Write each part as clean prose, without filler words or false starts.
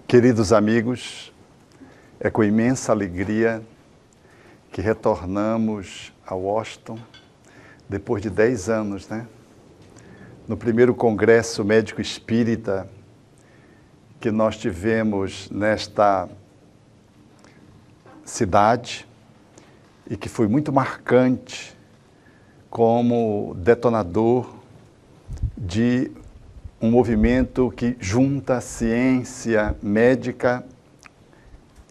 Queridos amigos, é com imensa alegria que retornamos a Washington, depois de 10 anos, no primeiro Congresso Médico Espírita que nós tivemos nesta cidade e que foi muito marcante como detonador de um movimento que junta ciência médica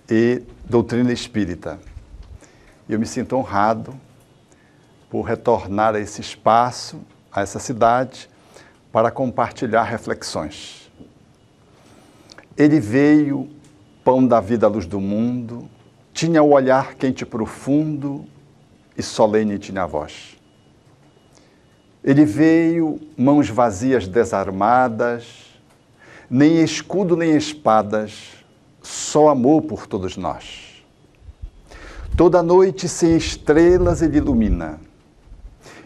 e doutrina espírita. Eu me sinto honrado por retornar a esse espaço, a essa cidade, para compartilhar reflexões. Ele veio, pão da vida, luz do mundo, tinha o olhar quente e profundo e solene tinha a voz. Ele veio, mãos vazias desarmadas, nem escudo nem espadas, só amor por todos nós. Toda noite sem estrelas ele ilumina,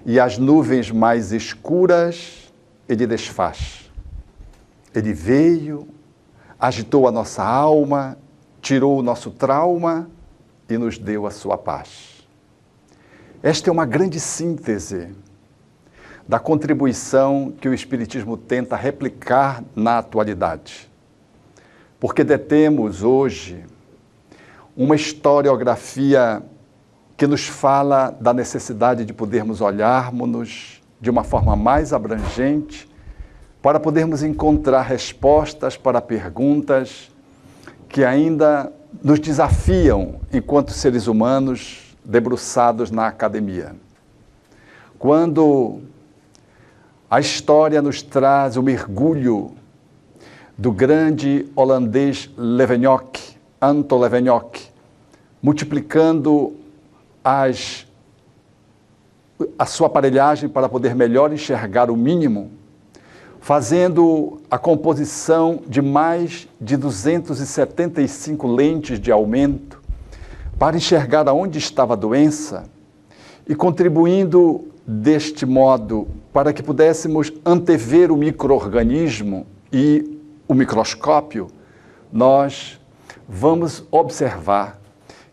e as nuvens mais escuras ele desfaz. Ele veio, agitou a nossa alma, tirou o nosso trauma e nos deu a sua paz. Esta é uma grande síntese da contribuição que o Espiritismo tenta replicar na atualidade. Porque detemos hoje uma historiografia que nos fala da necessidade de podermos olharmos-nos de uma forma mais abrangente para podermos encontrar respostas para perguntas que ainda nos desafiam enquanto seres humanos debruçados na academia. Quando a história nos traz o mergulho do grande holandês Leeuwenhoek, Anton Leeuwenhoek, multiplicando a sua aparelhagem para poder melhor enxergar o mínimo, fazendo a composição de mais de 275 lentes de aumento para enxergar aonde estava a doença e contribuindo deste modo para que pudéssemos antever o micro-organismo e o microscópio, nós vamos observar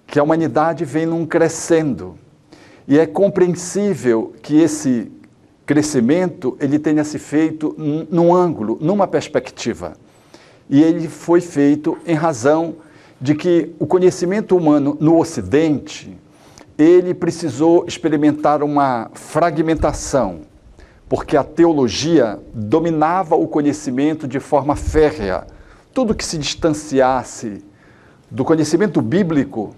que a humanidade vem num crescendo e é compreensível que esse crescimento ele tenha se feito num ângulo, numa perspectiva. E ele foi feito em razão de que o conhecimento humano no Ocidente ele precisou experimentar uma fragmentação, porque a teologia dominava o conhecimento de forma férrea. Tudo que se distanciasse do conhecimento bíblico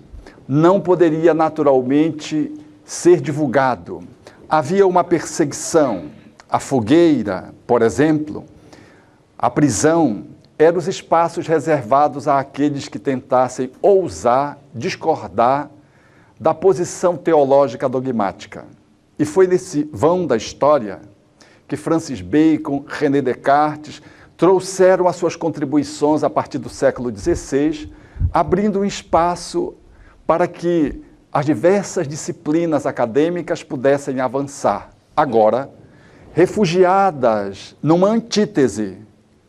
não poderia naturalmente ser divulgado. Havia uma perseguição. A fogueira, por exemplo, a prisão, eram os espaços reservados àqueles que tentassem ousar, discordar da posição teológica dogmática. E foi nesse vão da história que Francis Bacon, René Descartes trouxeram as suas contribuições a partir do século XVI, abrindo um espaço para que as diversas disciplinas acadêmicas pudessem avançar. Agora, refugiadas numa antítese,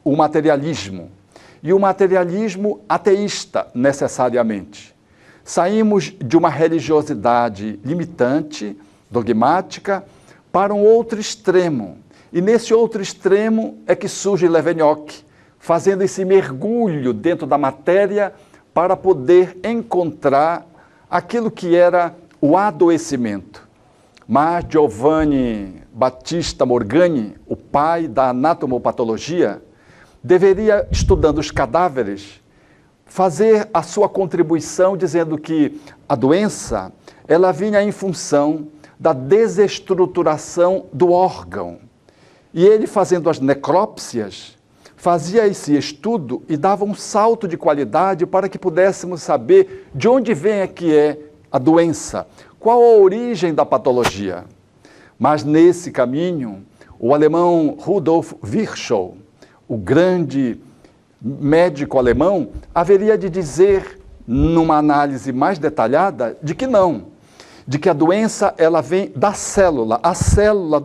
o materialismo, e o materialismo ateísta necessariamente. Saímos de uma religiosidade limitante, dogmática, para um outro extremo. E nesse outro extremo é que surge Leeuwenhoek, fazendo esse mergulho dentro da matéria para poder encontrar aquilo que era o adoecimento. Mas Giovanni Battista Morgani, o pai da anatomopatologia, deveria, estudando os cadáveres, fazer a sua contribuição dizendo que a doença ela vinha em função da desestruturação do órgão. E ele, fazendo as necrópsias, fazia esse estudo e dava um salto de qualidade para que pudéssemos saber de onde vem que é a doença, qual a origem da patologia. Mas nesse caminho, o alemão Rudolf Virchow, o grande médico alemão, haveria de dizer, numa análise mais detalhada, de que não, de que a doença ela vem da célula. A célula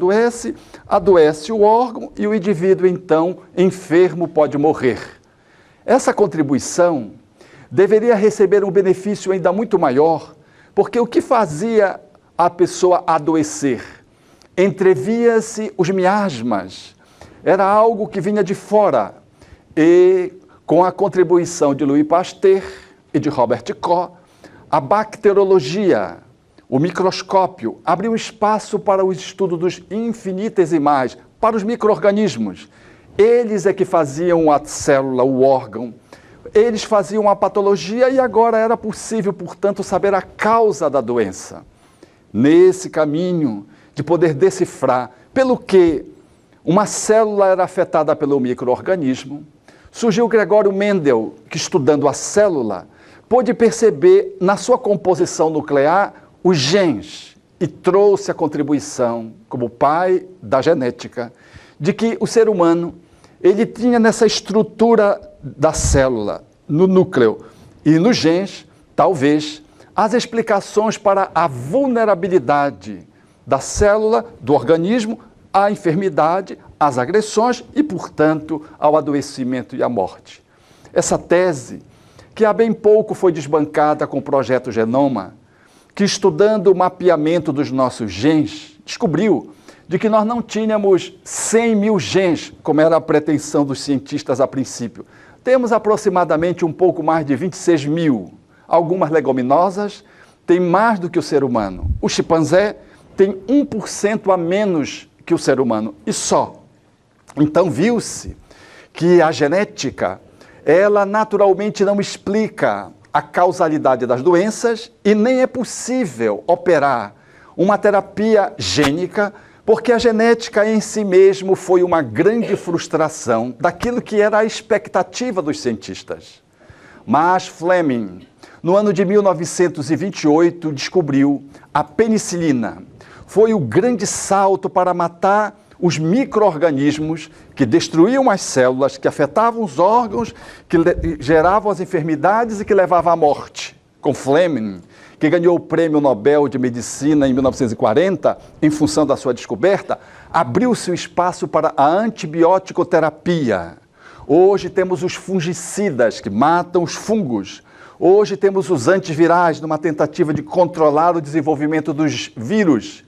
adoece o órgão e o indivíduo, então, enfermo, pode morrer. Essa contribuição deveria receber um benefício ainda muito maior, porque o que fazia a pessoa adoecer? Entrevia-se os miasmas, era algo que vinha de fora, e com a contribuição de Louis Pasteur e de Robert Koch, a bacteriologia, o microscópio, abriu espaço para o estudo dos infinitesimais, para os micro-organismos. Eles é que faziam a célula, o órgão, eles faziam a patologia e agora era possível, portanto, saber a causa da doença. Nesse caminho de poder decifrar pelo que uma célula era afetada pelo micro-organismo, surgiu Gregório Mendel, que estudando a célula, pôde perceber na sua composição nuclear os genes e trouxe a contribuição, como pai da genética, de que o ser humano ele tinha nessa estrutura da célula, no núcleo e nos genes, talvez, as explicações para a vulnerabilidade da célula, do organismo, à enfermidade, às agressões e, portanto, ao adoecimento e à morte. Essa tese, que há bem pouco foi desbancada com o projeto Genoma, que estudando o mapeamento dos nossos genes, descobriu de que nós não tínhamos 100 mil genes, como era a pretensão dos cientistas a princípio. Temos aproximadamente um pouco mais de 26 mil. Algumas leguminosas têm mais do que o ser humano. O chimpanzé tem 1% a menos que o ser humano, e só. Então viu-se que a genética, ela naturalmente não explica a causalidade das doenças e nem é possível operar uma terapia gênica, porque a genética em si mesmo foi uma grande frustração daquilo que era a expectativa dos cientistas. Mas Fleming, no ano de 1928, descobriu a penicilina. Foi o grande salto para matar os micro-organismos que destruíam as células, que afetavam os órgãos, que geravam as enfermidades e que levavam à morte. Com Fleming, que ganhou o Prêmio Nobel de Medicina em 1940, em função da sua descoberta, abriu-se o espaço para a antibiótico-terapia. Hoje temos os fungicidas, que matam os fungos. Hoje temos os antivirais, numa tentativa de controlar o desenvolvimento dos vírus.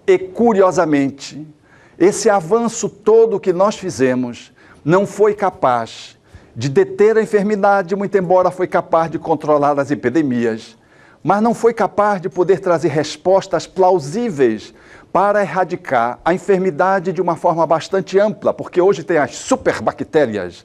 E, curiosamente, esse avanço todo que nós fizemos não foi capaz de deter a enfermidade, muito embora foi capaz de controlar as epidemias, mas não foi capaz de poder trazer respostas plausíveis para erradicar a enfermidade de uma forma bastante ampla, porque hoje tem as superbactérias,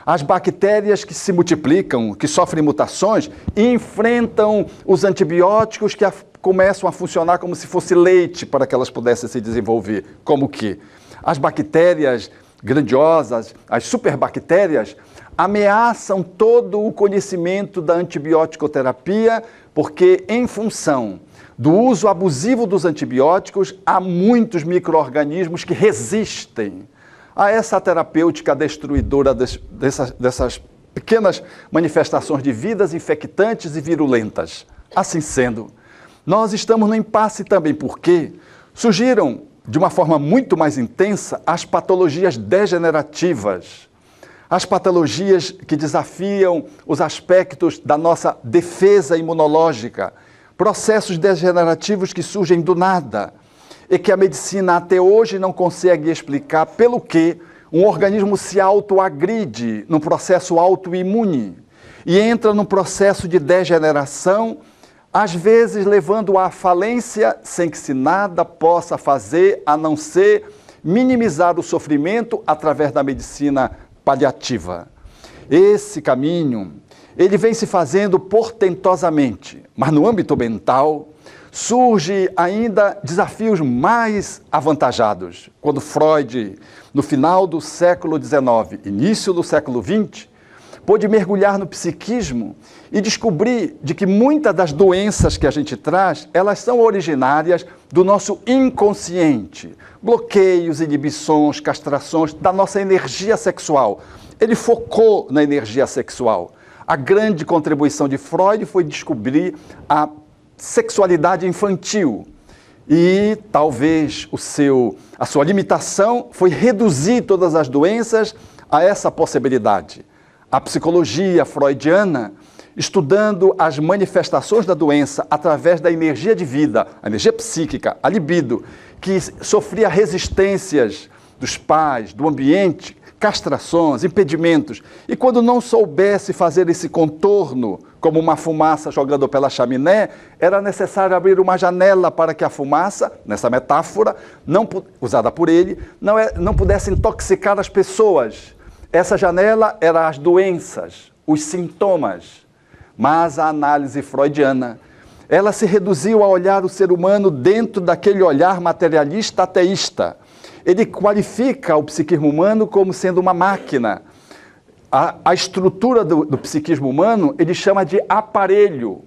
as bactérias que se multiplicam, que sofrem mutações e enfrentam os antibióticos que começam a funcionar como se fosse leite para que elas pudessem se desenvolver. Como que? As bactérias grandiosas, as superbactérias, ameaçam todo o conhecimento da antibiótico-terapia, porque em função do uso abusivo dos antibióticos, há muitos micro-organismos que resistem a essa terapêutica destruidora dessas pequenas manifestações de vidas infectantes e virulentas. Assim sendo, nós estamos no impasse também porque surgiram, de uma forma muito mais intensa, as patologias degenerativas, as patologias que desafiam os aspectos da nossa defesa imunológica, processos degenerativos que surgem do nada e que a medicina até hoje não consegue explicar pelo que um organismo se autoagride num processo autoimune e entra num processo de degeneração, às vezes levando à falência sem que se nada possa fazer a não ser minimizar o sofrimento através da medicina paliativa. Esse caminho, ele vem se fazendo portentosamente, mas no âmbito mental surge ainda desafios mais avantajados. Quando Freud, no final do século XIX, início do século XX, pôde mergulhar no psiquismo e descobrir de que muitas das doenças que a gente traz, elas são originárias do nosso inconsciente. Bloqueios, inibições, castrações da nossa energia sexual. Ele focou na energia sexual. A grande contribuição de Freud foi descobrir a sexualidade infantil. E talvez a sua limitação foi reduzir todas as doenças a essa possibilidade. a psicologia freudiana, estudando as manifestações da doença através da energia de vida, a energia psíquica, a libido, que sofria resistências dos pais, do ambiente, castrações, impedimentos. E quando não soubesse fazer esse contorno, como uma fumaça jogando pela chaminé, era necessário abrir uma janela para que a fumaça, nessa metáfora, usada por ele, não pudesse intoxicar as pessoas. Essa janela era as doenças, os sintomas. Mas a análise freudiana, ela se reduziu a olhar o ser humano dentro daquele olhar materialista ateísta. Ele qualifica o psiquismo humano como sendo uma máquina. A estrutura do psiquismo humano ele chama de aparelho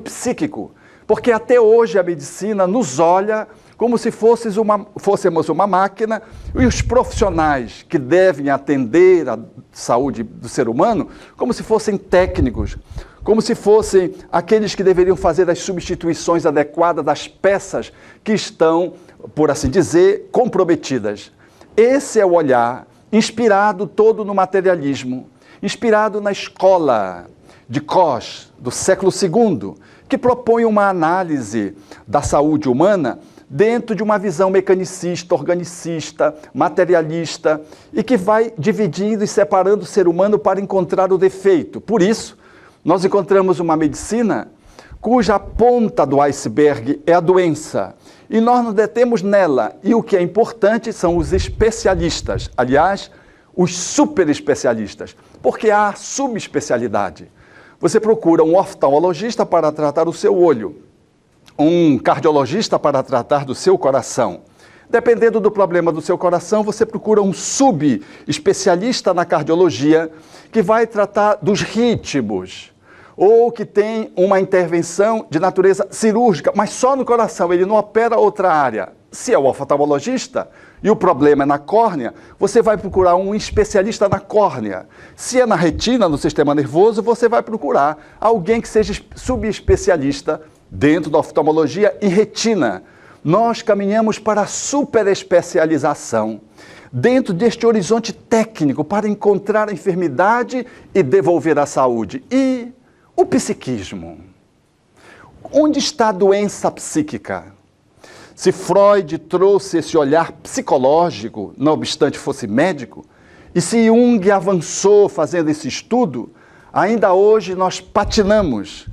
psíquico, porque até hoje a medicina nos olha como se fôssemos uma máquina, e os profissionais que devem atender a saúde do ser humano como se fossem técnicos, como se fossem aqueles que deveriam fazer as substituições adequadas das peças que estão, por assim dizer, comprometidas. Esse é o olhar inspirado todo no materialismo, inspirado na escola de Koch, do século II, que propõe uma análise da saúde humana dentro de uma visão mecanicista, organicista, materialista, e que vai dividindo e separando o ser humano para encontrar o defeito. Por isso, nós encontramos uma medicina cuja ponta do iceberg é a doença, e nós nos detemos nela, e o que é importante são os especialistas, aliás, os super especialistas, porque há subespecialidade. Você procura um oftalmologista para tratar o seu olho, um cardiologista para tratar do seu coração. Dependendo do problema do seu coração, você procura um subespecialista na cardiologia que vai tratar dos ritmos, ou que tem uma intervenção de natureza cirúrgica, mas só no coração, ele não opera outra área. Se é o oftalmologista e o problema é na córnea, você vai procurar um especialista na córnea. Se é na retina, no sistema nervoso, você vai procurar alguém que seja subespecialista dentro da oftalmologia em retina. Nós caminhamos para a superespecialização dentro deste horizonte técnico para encontrar a enfermidade e devolver a saúde. E o psiquismo? Onde está a doença psíquica? Se Freud trouxe esse olhar psicológico, não obstante fosse médico, e se Jung avançou fazendo esse estudo, ainda hoje nós patinamos,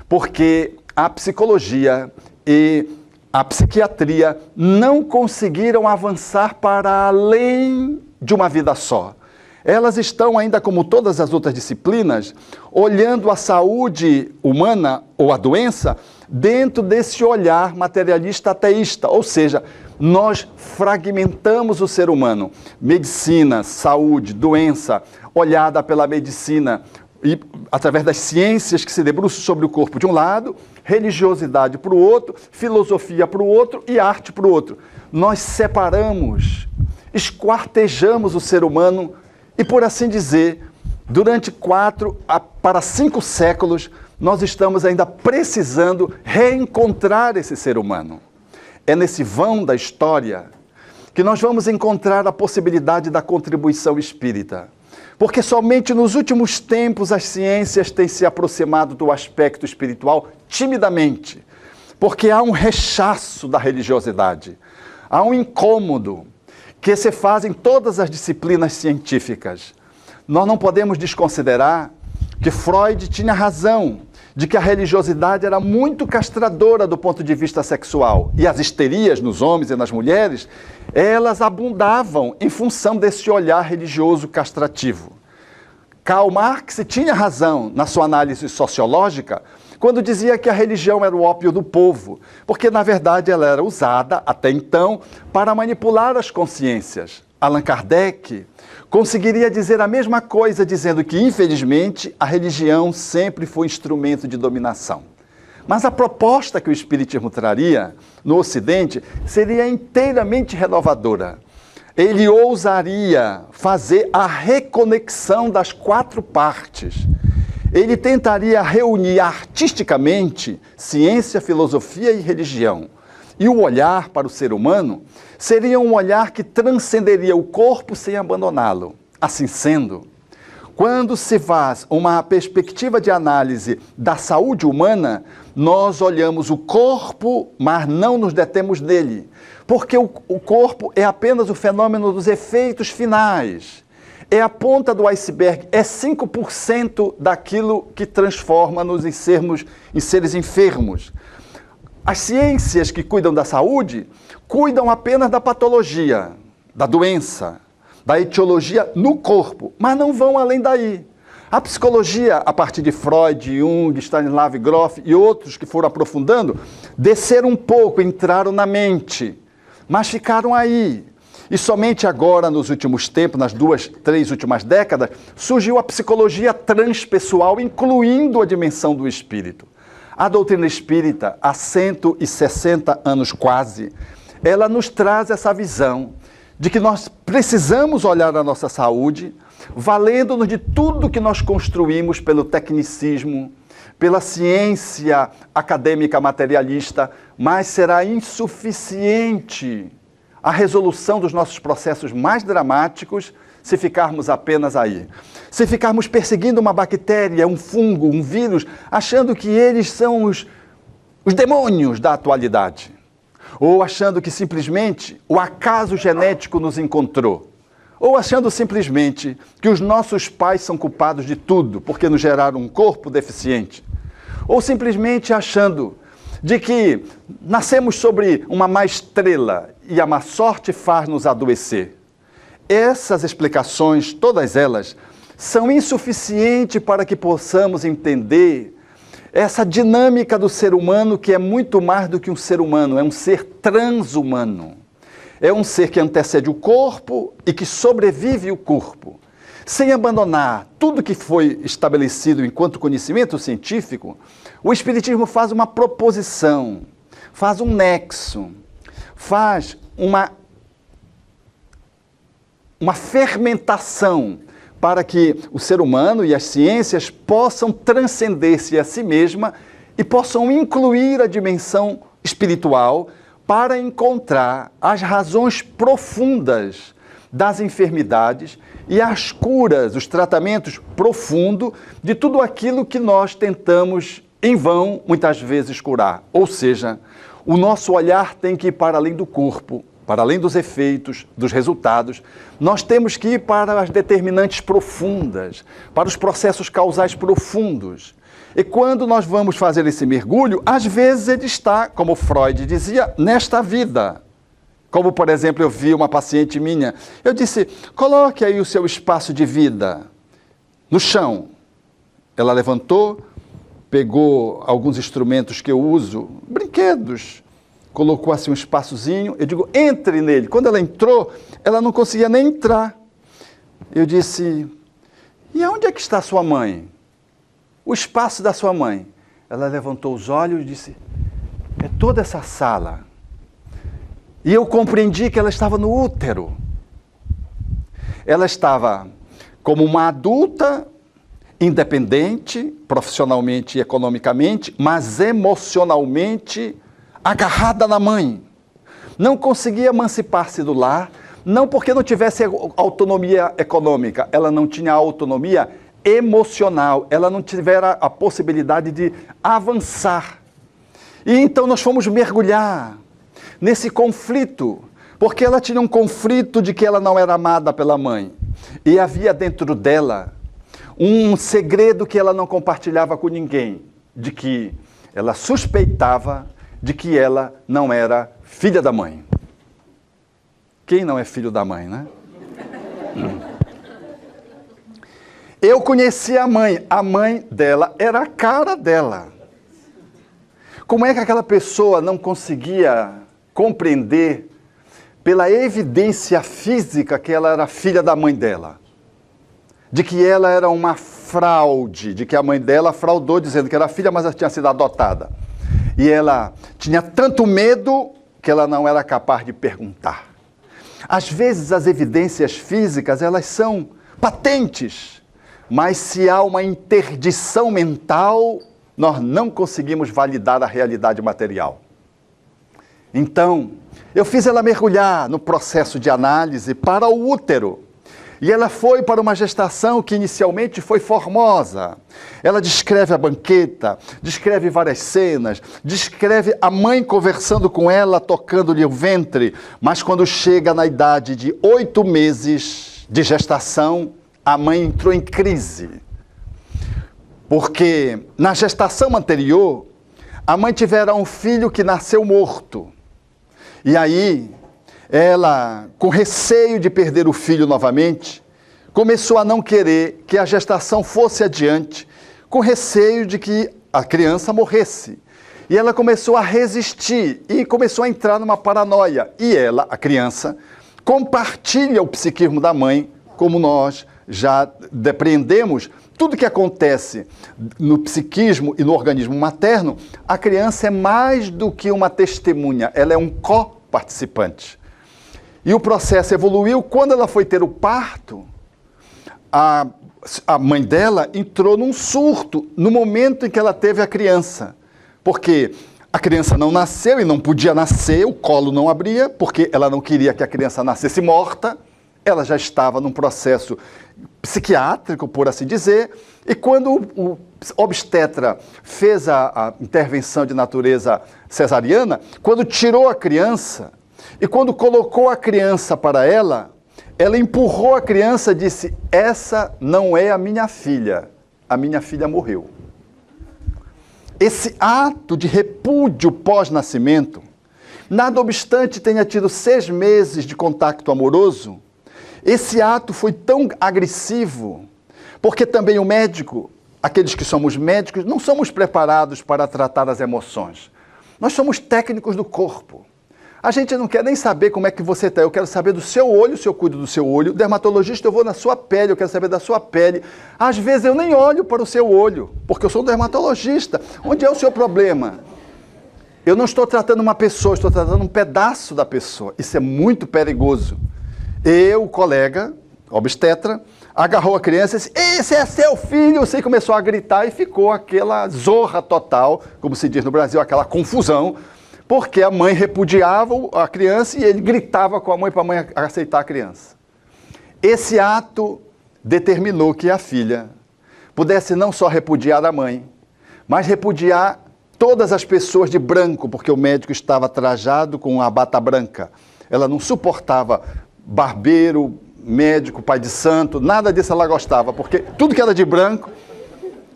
porque a psicologia e a psiquiatria não conseguiram avançar para além de uma vida só. Elas estão ainda, como todas as outras disciplinas, olhando a saúde humana ou a doença dentro desse olhar materialista ateísta, ou seja, nós fragmentamos o ser humano. Medicina, saúde, doença, olhada pela medicina e através das ciências que se debruçam sobre o corpo de um lado, religiosidade para o outro, filosofia para o outro e arte para o outro. Nós separamos, esquartejamos o ser humano e, por assim dizer, durante 4 para 5 séculos, nós estamos ainda precisando reencontrar esse ser humano. É nesse vão da história que nós vamos encontrar a possibilidade da contribuição espírita. Porque somente nos últimos tempos as ciências têm se aproximado do aspecto espiritual timidamente. Porque há um rechaço da religiosidade, há um incômodo que se faz em todas as disciplinas científicas. Nós não podemos desconsiderar que Freud tinha razão de que a religiosidade era muito castradora do ponto de vista sexual. E as histerias nos homens e nas mulheres, elas abundavam em função desse olhar religioso castrativo. Karl Marx tinha razão na sua análise sociológica quando dizia que a religião era o ópio do povo, porque na verdade ela era usada, até então, para manipular as consciências. Allan Kardec conseguiria dizer a mesma coisa, dizendo que, infelizmente, a religião sempre foi instrumento de dominação. Mas a proposta que o Espiritismo traria no Ocidente seria inteiramente renovadora. Ele ousaria fazer a reconexão das 4 partes. Ele tentaria reunir artisticamente ciência, filosofia e religião. E o olhar para o ser humano seria um olhar que transcenderia o corpo sem abandoná-lo. Assim sendo, Quando se faz uma perspectiva de análise da saúde humana, nós olhamos o corpo, mas não nos detemos nele. Porque o corpo é apenas o fenômeno dos efeitos finais. É a ponta do iceberg, é 5% daquilo que transforma-nos em seres enfermos. As ciências que cuidam da saúde, cuidam apenas da patologia, da doença, da etiologia no corpo, mas não vão além daí. A psicologia, a partir de Freud, Jung, Stanislav Grof e outros que foram aprofundando, desceram um pouco, entraram na mente, mas ficaram aí. E somente agora, nos últimos tempos, nas 2, 3 últimas décadas, surgiu a psicologia transpessoal, incluindo a dimensão do espírito. A doutrina espírita, há 160 anos quase, ela nos traz essa visão de que nós precisamos olhar a nossa saúde, valendo-nos de tudo que nós construímos pelo tecnicismo, pela ciência acadêmica materialista, mas será insuficiente a resolução dos nossos processos mais dramáticos se ficarmos apenas aí. Se ficarmos perseguindo uma bactéria, um fungo, um vírus, achando que eles são os demônios da atualidade. Ou achando que simplesmente o acaso genético nos encontrou. Ou achando simplesmente que os nossos pais são culpados de tudo, porque nos geraram um corpo deficiente. Ou simplesmente achando de que nascemos sobre uma má estrela e a má sorte faz-nos adoecer. Essas explicações, todas elas, são insuficientes para que possamos entender essa dinâmica do ser humano, que é muito mais do que um ser humano, é um ser transhumano. É um ser que antecede o corpo e que sobrevive o corpo. Sem abandonar tudo que foi estabelecido enquanto conhecimento científico, o Espiritismo faz uma proposição, faz um nexo, faz uma fermentação para que o ser humano e as ciências possam transcender-se a si mesma e possam incluir a dimensão espiritual para encontrar as razões profundas das enfermidades e as curas, os tratamentos profundos de tudo aquilo que nós tentamos em vão, muitas vezes, curar. Ou seja, o nosso olhar tem que ir para além do corpo, para além dos efeitos, dos resultados. Nós temos que ir para as determinantes profundas, para os processos causais profundos. E quando nós vamos fazer esse mergulho, às vezes ele está, como Freud dizia, nesta vida. Como, por exemplo, eu vi uma paciente minha, eu disse, coloque aí o seu espaço de vida no chão. Ela levantou, pegou alguns instrumentos que eu uso, brinquedos, colocou assim um espaçozinho, eu digo, entre nele. Quando ela entrou, ela não conseguia nem entrar. Eu disse, e aonde é que está sua mãe? O espaço da sua mãe. Ela levantou os olhos e disse, é toda essa sala. E eu compreendi que ela estava no útero. Ela estava como uma adulta, independente, profissionalmente e economicamente, mas emocionalmente agarrada na mãe. Não conseguia emancipar-se do lar, não porque não tivesse autonomia econômica, ela não tinha autonomia emocional, ela não tivera a possibilidade de avançar. E então nós fomos mergulhar nesse conflito, porque ela tinha um conflito de que ela não era amada pela mãe. E havia dentro dela um segredo que ela não compartilhava com ninguém, de que ela suspeitava de que ela não era filha da mãe. Quem não é filho da mãe, né? Eu conheci a mãe dela era a cara dela. Como é que aquela pessoa não conseguia compreender, pela evidência física, que ela era filha da mãe dela? De que ela era uma fraude, de que a mãe dela fraudou dizendo que era filha, mas ela tinha sido adotada. E ela tinha tanto medo que ela não era capaz de perguntar. Às vezes as evidências físicas, elas são patentes, mas se há uma interdição mental, nós não conseguimos validar a realidade material. Então, eu fiz ela mergulhar no processo de análise para o útero. E ela foi para uma gestação que inicialmente foi formosa. Ela descreve a banqueta, descreve várias cenas, descreve a mãe conversando com ela, tocando-lhe o ventre, mas quando chega na idade de 8 meses de gestação, a mãe entrou em crise. Porque na gestação anterior, a mãe tivera um filho que nasceu morto. E aí, ela, com receio de perder o filho novamente, começou a não querer que a gestação fosse adiante, com receio de que a criança morresse. E ela começou a resistir e começou a entrar numa paranoia. E ela, a criança, compartilha o psiquismo da mãe, como nós já depreendemos. Tudo que acontece no psiquismo e no organismo materno, a criança é mais do que uma testemunha, ela é um co-participante. E o processo evoluiu. Quando ela foi ter o parto, a mãe dela entrou num surto no momento em que ela teve a criança. Porque a criança não nasceu e não podia nascer, o colo não abria, porque ela não queria que a criança nascesse morta. Ela já estava num processo psiquiátrico, por assim dizer, e quando o obstetra fez a intervenção de natureza cesariana, quando tirou a criança, e quando colocou a criança para ela empurrou a criança e disse: essa não é a minha filha morreu. Esse ato de repúdio pós-nascimento, nada obstante tenha tido 6 meses de contato amoroso, esse ato foi tão agressivo, porque também o médico, aqueles que somos médicos, não somos preparados para tratar as emoções. Nós somos técnicos do corpo. A gente não quer nem saber como é que você está. Eu quero saber do seu olho, se eu cuido do seu olho. O dermatologista, eu vou na sua pele, eu quero saber da sua pele. Às vezes eu nem olho para o seu olho, porque eu sou um dermatologista. Onde é o seu problema? Eu não estou tratando uma pessoa, estou tratando um pedaço da pessoa. Isso é muito perigoso. O colega, obstetra, agarrou a criança e disse: esse é seu filho! E começou a gritar e ficou aquela zorra total, como se diz no Brasil, aquela confusão, porque a mãe repudiava a criança e ele gritava com a mãe para a mãe aceitar a criança. Esse ato determinou que a filha pudesse não só repudiar a mãe, mas repudiar todas as pessoas de branco, porque o médico estava trajado com uma bata branca. Ela não suportava barbeiro, médico, pai de santo, nada disso ela gostava, porque tudo que era de branco,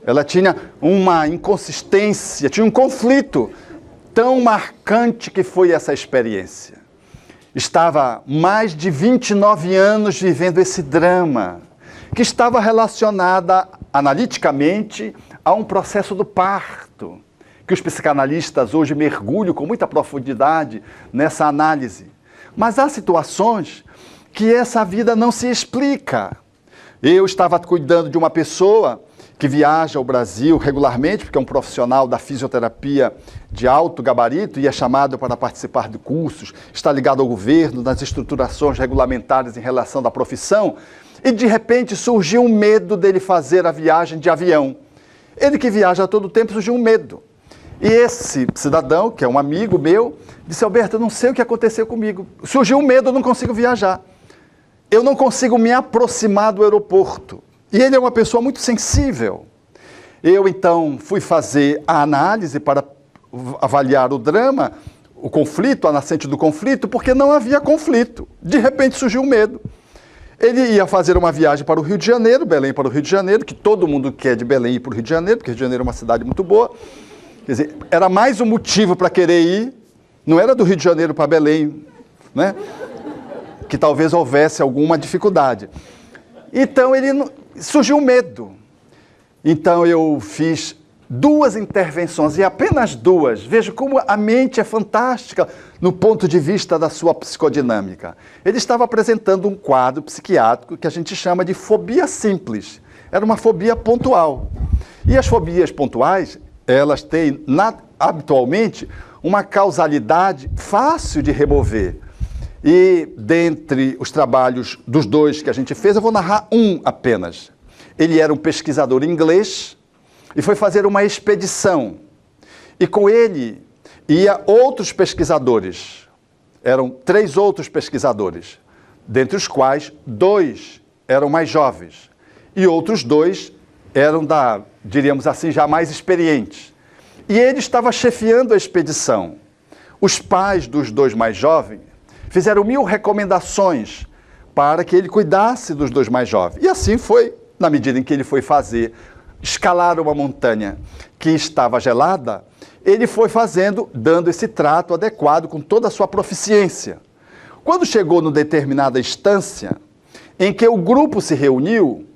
ela tinha uma inconsistência, tinha um conflito tão marcante que foi essa experiência. Estava mais de 29 anos vivendo esse drama, que estava relacionada analiticamente a um processo do parto, que os psicanalistas hoje mergulham com muita profundidade nessa análise. Mas há situações que essa vida não se explica. Eu estava cuidando de uma pessoa que viaja ao Brasil regularmente, porque é um profissional da fisioterapia de alto gabarito e é chamado para participar de cursos, está ligado ao governo, nas estruturações regulamentares em relação da profissão, e de repente surgiu um medo dele fazer a viagem de avião. Ele que viaja a todo tempo, surgiu um medo. E esse cidadão, que é um amigo meu, disse: Alberto, eu não sei o que aconteceu comigo. Surgiu um medo, eu não consigo viajar. Eu não consigo me aproximar do aeroporto. E ele é uma pessoa muito sensível. Eu, então, fui fazer a análise para avaliar o drama, o conflito, a nascente do conflito, porque não havia conflito. De repente surgiu um medo. Ele ia fazer uma viagem para o Rio de Janeiro, Belém para o Rio de Janeiro, que todo mundo quer de Belém ir para o Rio de Janeiro, porque o Rio de Janeiro é uma cidade muito boa. Quer dizer, era mais um motivo para querer ir, não era do Rio de Janeiro para Belém, né? Que talvez houvesse alguma dificuldade. Então, surgiu um medo. Então, eu fiz 2 intervenções, e apenas 2. Veja como a mente é fantástica no ponto de vista da sua psicodinâmica. Ele estava apresentando um quadro psiquiátrico que a gente chama de fobia simples. Era uma fobia pontual. E as fobias pontuais, elas têm habitualmente uma causalidade fácil de remover. E dentre os trabalhos dos 2 que a gente fez, eu vou narrar um apenas. Ele era um pesquisador inglês e foi fazer uma expedição. E com ele ia outros pesquisadores. Eram 3 outros pesquisadores, dentre os quais 2 eram mais jovens e outros 2 eram diríamos assim, já mais experientes. E ele estava chefiando a expedição. Os pais dos 2 mais jovens fizeram 1000 recomendações para que ele cuidasse dos 2 mais jovens. E assim foi, na medida em que ele foi escalar uma montanha que estava gelada, ele foi dando esse trato adequado com toda a sua proficiência. Quando chegou numa determinada instância, em que o grupo se reuniu,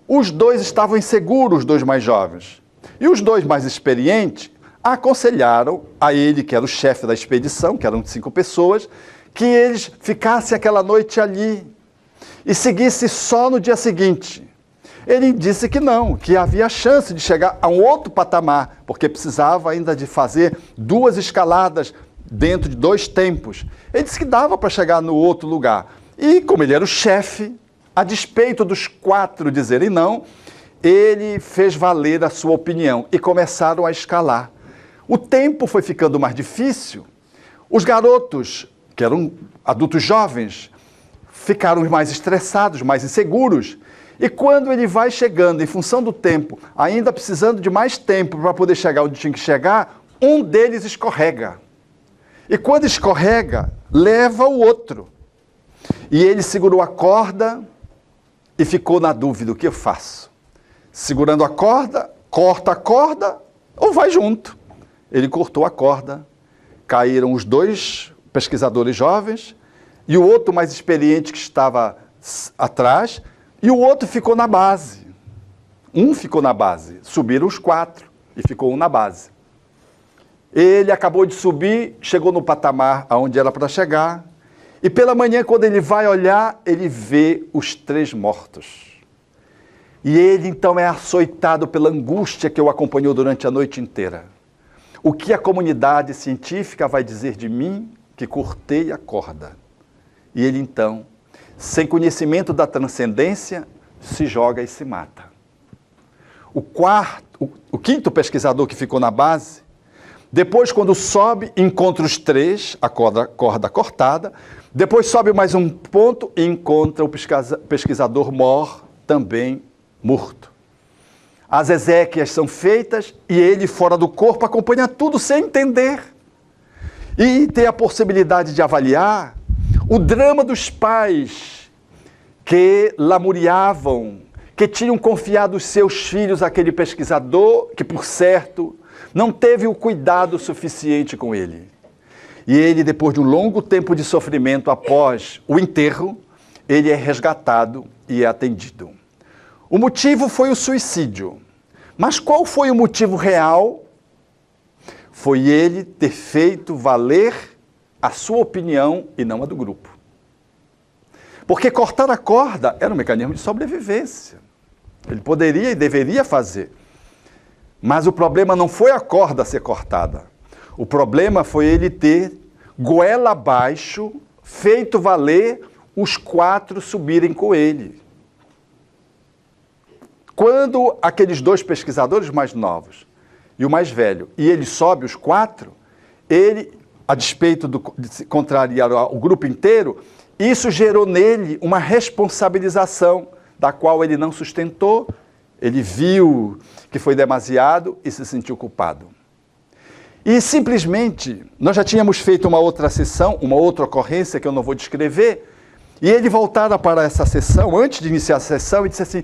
os 2 estavam inseguros, os 2 mais jovens. E os 2 mais experientes aconselharam a ele, que era o chefe da expedição, que eram 5 pessoas, que eles ficassem aquela noite ali e seguissem só no dia seguinte. Ele disse que não, que havia chance de chegar a um outro patamar, porque precisava ainda de fazer 2 escaladas dentro de 2 tempos. Ele disse que dava para chegar no outro lugar. E como ele era o chefe, a despeito dos 4 dizerem não, ele fez valer a sua opinião e começaram a escalar. O tempo foi ficando mais difícil, os garotos, que eram adultos jovens, ficaram mais estressados, mais inseguros. E quando ele vai chegando, em função do tempo, ainda precisando de mais tempo para poder chegar onde tinha que chegar, um deles escorrega. E quando escorrega, leva o outro. E ele segurou a corda e ficou na dúvida, o que eu faço? Segurando a corda, corta a corda ou vai junto? Ele cortou a corda, caíram os 2 pesquisadores jovens e o outro mais experiente que estava atrás, e o outro ficou na base. Um ficou na base, subiram os 4 e ficou um na base. Ele acabou de subir, chegou no patamar aonde era para chegar, e pela manhã, quando ele vai olhar, ele vê os 3 mortos. E ele então é açoitado pela angústia que o acompanhou durante a noite inteira. O que a comunidade científica vai dizer de mim que cortei a corda? E ele então, sem conhecimento da transcendência, se joga e se mata. O 5º pesquisador que ficou na base, depois quando sobe, encontra os 3, a corda cortada, depois sobe mais um ponto e encontra o pesquisador mor, também morto. As exéquias são feitas e ele, fora do corpo, acompanha tudo sem entender. E tem a possibilidade de avaliar o drama dos pais que lamuriavam, que tinham confiado os seus filhos àquele pesquisador, que, por certo, não teve o cuidado suficiente com ele. E ele, depois de um longo tempo de sofrimento após o enterro, ele é resgatado e é atendido. O motivo foi o suicídio. Mas qual foi o motivo real? Foi ele ter feito valer a sua opinião e não a do grupo. Porque cortar a corda era um mecanismo de sobrevivência. Ele poderia e deveria fazer. Mas o problema não foi a corda ser cortada. O problema foi ele ter, goela abaixo, feito valer os 4 subirem com ele. Quando aqueles 2 pesquisadores mais novos e o mais velho, e ele sobe os 4, ele, a despeito de contrariar o grupo inteiro, isso gerou nele uma responsabilização da qual ele não sustentou, ele viu que foi demasiado e se sentiu culpado. E simplesmente, nós já tínhamos feito uma outra sessão, uma outra ocorrência que eu não vou descrever, e ele voltara para essa sessão, antes de iniciar a sessão, e disse assim: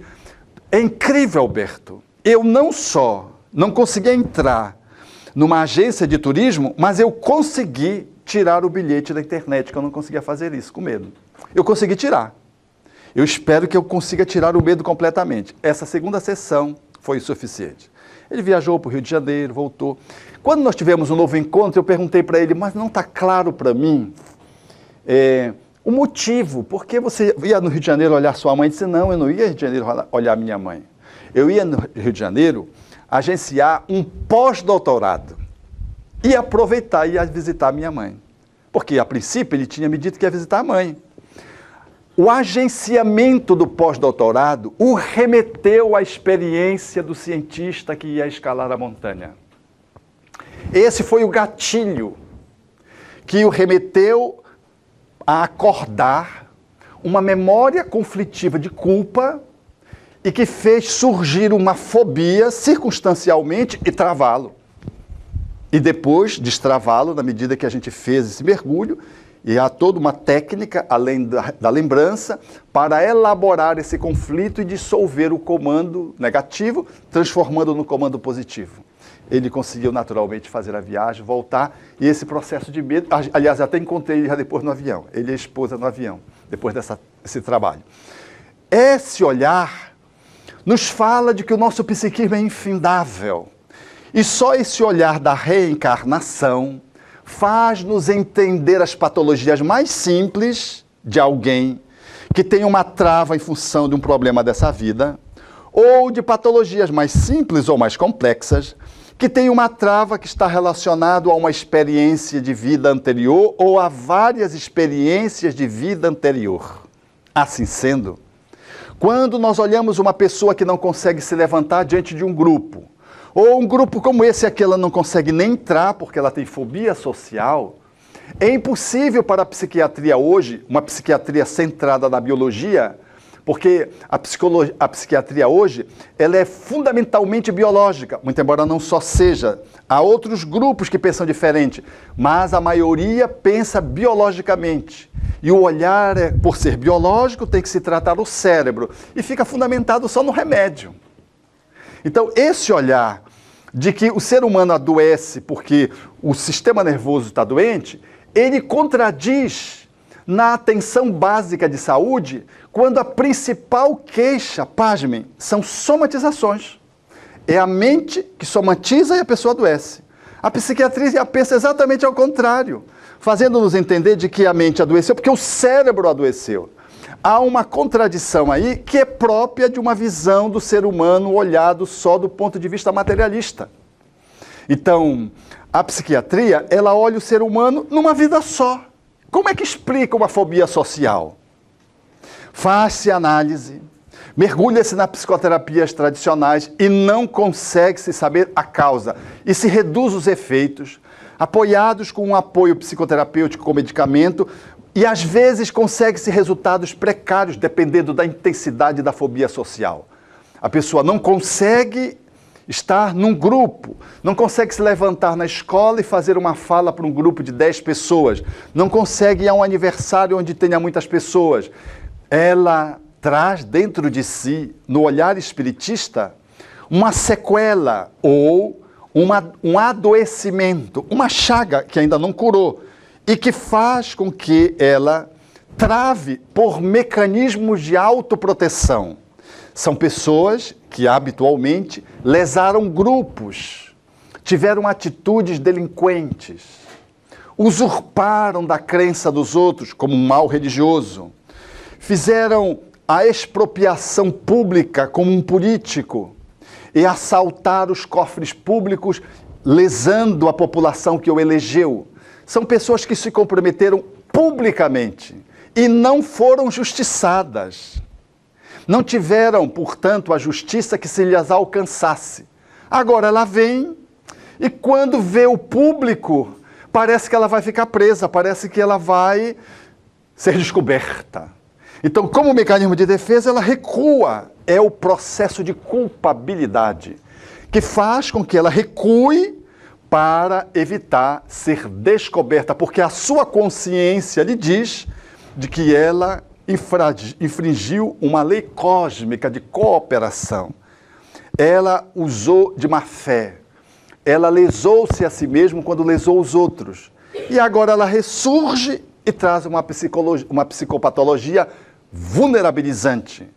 é incrível, Alberto, eu não só não consegui entrar numa agência de turismo, mas eu consegui tirar o bilhete da internet, que eu não conseguia fazer isso com medo. Eu consegui tirar. Eu espero que eu consiga tirar o medo completamente. Essa segunda sessão foi o suficiente. Ele viajou para o Rio de Janeiro, voltou. Quando nós tivemos um novo encontro, eu perguntei para ele, mas não está claro para mim o motivo, por que você ia no Rio de Janeiro olhar sua mãe? Ele disse, não, eu não ia no Rio de Janeiro olhar minha mãe. Eu ia no Rio de Janeiro agenciar um pós-doutorado e aproveitar e ia visitar minha mãe. Porque, a princípio, ele tinha me dito que ia visitar a mãe. O agenciamento do pós-doutorado o remeteu à experiência do cientista que ia escalar a montanha. Esse foi o gatilho que o remeteu a acordar uma memória conflitiva de culpa e que fez surgir uma fobia circunstancialmente e travá-lo. E depois destravá-lo na medida que a gente fez esse mergulho, e há toda uma técnica, além da lembrança, para elaborar esse conflito e dissolver o comando negativo, transformando no comando positivo. Ele conseguiu naturalmente fazer a viagem, voltar, e esse processo de medo, aliás, até encontrei ele já depois no avião, ele e a esposa no avião, depois desse trabalho. Esse olhar nos fala de que o nosso psiquismo é infindável, e só esse olhar da reencarnação faz-nos entender as patologias mais simples de alguém que tem uma trava em função de um problema dessa vida, ou de patologias mais simples ou mais complexas, que tem uma trava que está relacionada a uma experiência de vida anterior ou a várias experiências de vida anterior. Assim sendo, quando nós olhamos uma pessoa que não consegue se levantar diante de um grupo, ou um grupo como esse aqui, ela não consegue nem entrar porque ela tem fobia social, é impossível para a psiquiatria hoje, uma psiquiatria centrada na biologia, porque a psiquiatria hoje, ela é fundamentalmente biológica, muito embora não só seja. Há outros grupos que pensam diferente, mas a maioria pensa biologicamente. E o olhar, por ser biológico, tem que se tratar o cérebro, e fica fundamentado só no remédio. Então, esse olhar de que o ser humano adoece porque o sistema nervoso está doente, ele contradiz na atenção básica de saúde, quando a principal queixa, pasmem, são somatizações. É a mente que somatiza e a pessoa adoece. A psiquiatria pensa exatamente ao contrário, fazendo-nos entender de que a mente adoeceu porque o cérebro adoeceu. Há uma contradição aí que é própria de uma visão do ser humano olhado só do ponto de vista materialista. Então, a psiquiatria, ela olha o ser humano numa vida só. Como é que explica uma fobia social? Faz-se análise, mergulha-se nas psicoterapias tradicionais e não consegue-se saber a causa. E se reduz os efeitos, apoiados com um apoio psicoterapêutico com medicamento, e às vezes consegue-se resultados precários, dependendo da intensidade da fobia social. A pessoa não consegue estar num grupo, não consegue se levantar na escola e fazer uma fala para um grupo de 10 pessoas, não consegue ir a um aniversário onde tenha muitas pessoas. Ela traz dentro de si, no olhar espiritista, uma sequela ou um adoecimento, uma chaga que ainda não curou, e que faz com que ela trave por mecanismos de autoproteção. São pessoas que habitualmente lesaram grupos, tiveram atitudes delinquentes, usurparam da crença dos outros como um mal religioso, fizeram a expropriação pública como um político e assaltaram os cofres públicos, lesando a população que o elegeu. São pessoas que se comprometeram publicamente e não foram justiçadas. Não tiveram, portanto, a justiça que se lhes alcançasse. Agora ela vem e quando vê o público, parece que ela vai ficar presa, parece que ela vai ser descoberta. Então, como mecanismo de defesa, ela recua. É o processo de culpabilidade que faz com que ela recue para evitar ser descoberta, porque a sua consciência lhe diz de que ela infringiu uma lei cósmica de cooperação. Ela usou de má fé. Ela lesou-se a si mesma quando lesou os outros. E agora ela ressurge e traz uma psicopatologia vulnerabilizante.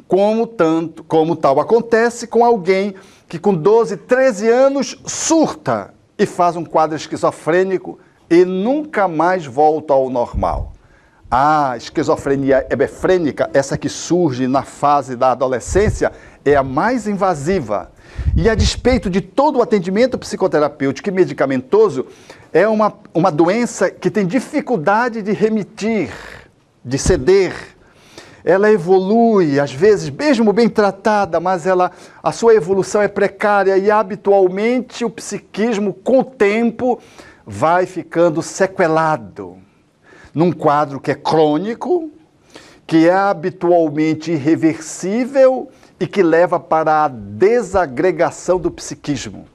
Como tal acontece com alguém que com 12, 13 anos surta e faz um quadro esquizofrênico e nunca mais volta ao normal. A esquizofrenia hebefrênica, essa que surge na fase da adolescência, é a mais invasiva. E a despeito de todo o atendimento psicoterapêutico e medicamentoso, é uma doença que tem dificuldade de remitir, de ceder. Ela evolui, às vezes, mesmo bem tratada, mas a sua evolução é precária e, habitualmente, o psiquismo, com o tempo, vai ficando sequelado num quadro que é crônico que é habitualmente irreversível e que leva para a desagregação do psiquismo,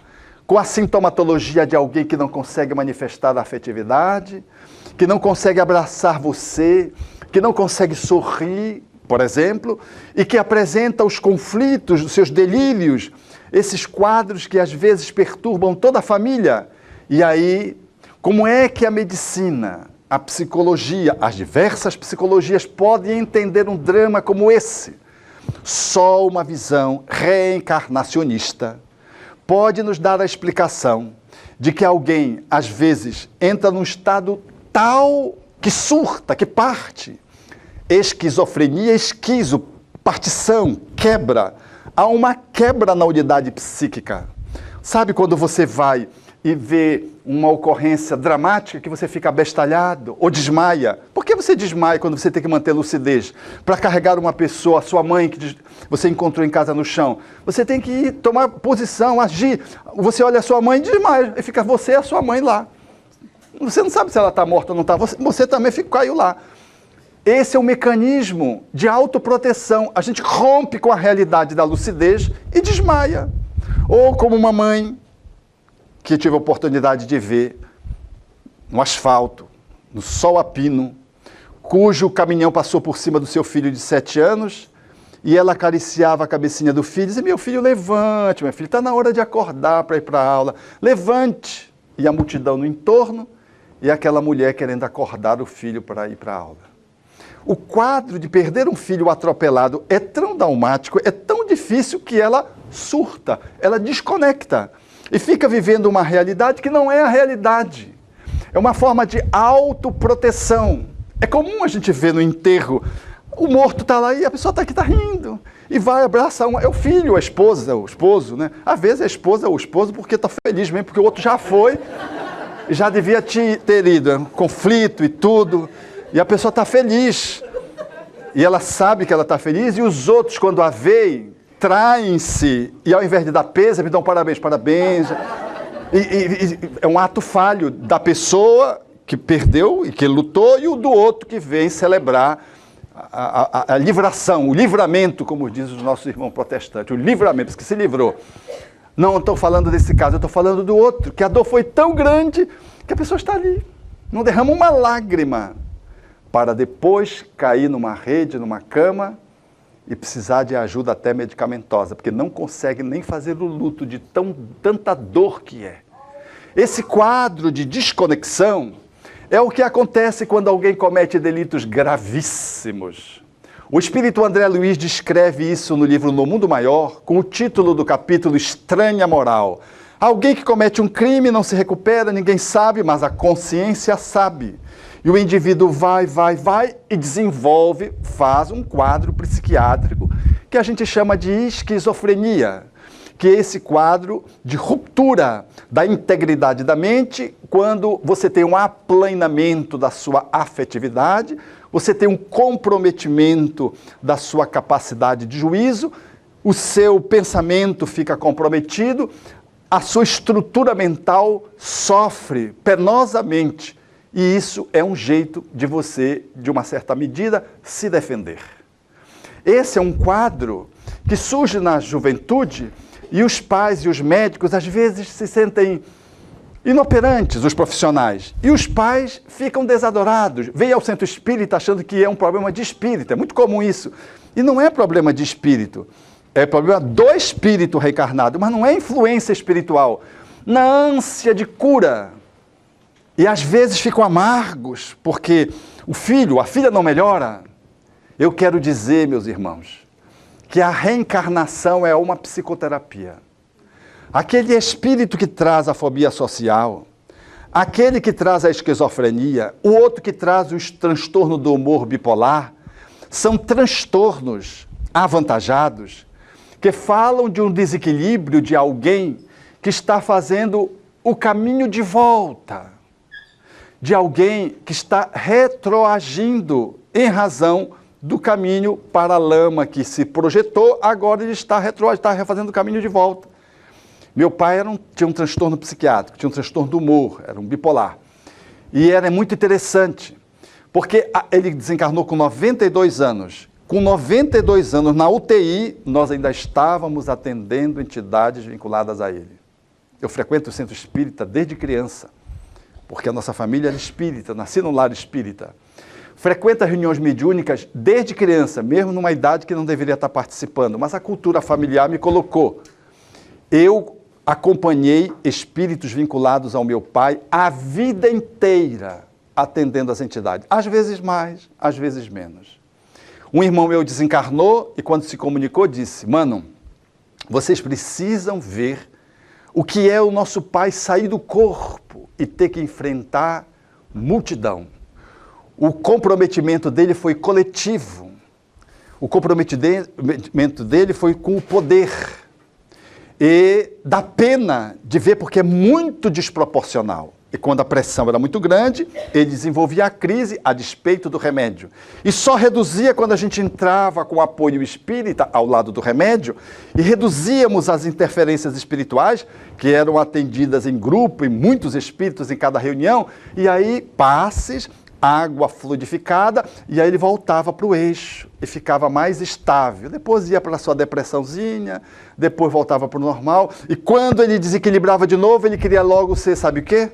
com a sintomatologia de alguém que não consegue manifestar a afetividade, que não consegue abraçar você, que não consegue sorrir, por exemplo, e que apresenta os conflitos, os seus delírios, esses quadros que às vezes perturbam toda a família. E aí, como é que a medicina, a psicologia, as diversas psicologias podem entender um drama como esse? Só uma visão reencarnacionista pode nos dar a explicação de que alguém, às vezes, entra num estado tal que surta, que parte. Esquizofrenia, esquizo, partição, quebra. Há uma quebra na unidade psíquica. Sabe quando você vai e vê uma ocorrência dramática que você fica abestalhado ou desmaia? Por que você desmaia quando você tem que manter lucidez? Para carregar uma pessoa, a sua mãe que você encontrou em casa no chão. Você tem que ir, tomar posição, agir. Você olha a sua mãe e desmaia. E fica você e a sua mãe lá. Você não sabe se ela está morta ou não está. Você também caiu lá. Esse é um mecanismo de autoproteção. A gente rompe com a realidade da lucidez e desmaia. Ou como uma mãe que tive a oportunidade de ver no asfalto, no sol a pino, cujo caminhão passou por cima do seu filho de 7 anos e ela acariciava a cabecinha do filho e dizia: meu filho, levante, meu filho, está na hora de acordar para ir para a aula, levante. E a multidão no entorno e aquela mulher querendo acordar o filho para ir para a aula. O quadro de perder um filho atropelado é tão traumático, é tão difícil que ela surta, ela desconecta e fica vivendo uma realidade que não é a realidade. É uma forma de autoproteção. É comum a gente ver no enterro, o morto está lá e a pessoa está aqui, está rindo. E vai abraçar é o filho, a esposa, o esposo, né? Às vezes a esposa é o esposo porque está feliz mesmo, porque o outro já foi e já devia ter ido, um conflito e tudo. E a pessoa está feliz. E ela sabe que ela está feliz e os outros, quando a veem, traem-se e ao invés de dar peso, me dão parabéns, parabéns. É um ato falho da pessoa que perdeu e que lutou e o do outro que vem celebrar a livração, o livramento, como diz os nossos irmãos protestantes, o livramento, que se livrou. Não estou falando desse caso, eu estou falando do outro, que a dor foi tão grande que a pessoa está ali, não derrama uma lágrima, para depois cair numa rede, numa cama e precisar de ajuda até medicamentosa, porque não consegue nem fazer o luto de tanta dor que é. Esse quadro de desconexão é o que acontece quando alguém comete delitos gravíssimos. O espírito André Luiz descreve isso no livro No Mundo Maior, com o título do capítulo Estranha Moral. Alguém que comete um crime não se recupera, ninguém sabe, mas a consciência sabe. E o indivíduo vai e desenvolve, faz um quadro psiquiátrico que a gente chama de esquizofrenia, que é esse quadro de ruptura da integridade da mente, quando você tem um aplanamento da sua afetividade, você tem um comprometimento da sua capacidade de juízo, o seu pensamento fica comprometido, a sua estrutura mental sofre penosamente. E isso é um jeito de você, de uma certa medida, se defender. Esse é um quadro que surge na juventude e os pais e os médicos às vezes se sentem inoperantes, os profissionais. E os pais ficam desadorados, vêm ao centro espírita achando que é um problema de espírito. É muito comum isso. E não é problema de espírito, é problema do espírito reencarnado, mas não é influência espiritual. Na ânsia de cura. E às vezes ficam amargos, porque o filho, a filha não melhora. Eu quero dizer, meus irmãos, que a reencarnação é uma psicoterapia. Aquele espírito que traz a fobia social, aquele que traz a esquizofrenia, o outro que traz o transtorno do humor bipolar, são transtornos avantajados que falam de um desequilíbrio de alguém que está fazendo o caminho de volta. De alguém que está retroagindo em razão do caminho para a lama que se projetou, agora ele está refazendo o caminho de volta. Meu pai tinha um transtorno psiquiátrico, tinha um transtorno do humor, era um bipolar. E era muito interessante, Porque ele desencarnou com 92 anos. Com 92 anos, na UTI, nós ainda estávamos atendendo entidades vinculadas a ele. Eu frequento o centro espírita desde criança, porque a nossa família era espírita, nasci no lar espírita. Frequento as reuniões mediúnicas desde criança, mesmo numa idade que não deveria estar participando, mas a cultura familiar me colocou. Eu acompanhei espíritos vinculados ao meu pai a vida inteira, atendendo as entidades. Às vezes mais, às vezes menos. Um irmão meu desencarnou e quando se comunicou disse, mano, vocês precisam ver o que é o nosso pai sair do corpo e ter que enfrentar multidão. O comprometimento dele foi coletivo. O comprometimento dele foi com o poder. E dá pena de ver porque é muito desproporcional. E quando a pressão era muito grande, ele desenvolvia a crise a despeito do remédio. E só reduzia quando a gente entrava com o apoio espírita ao lado do remédio e reduzíamos as interferências espirituais, que eram atendidas em grupo, e muitos espíritos em cada reunião, e aí passes, água fluidificada, e aí ele voltava para o eixo e ficava mais estável. Depois ia para a sua depressãozinha, depois voltava para o normal, e quando ele desequilibrava de novo, ele queria logo ser, sabe o quê?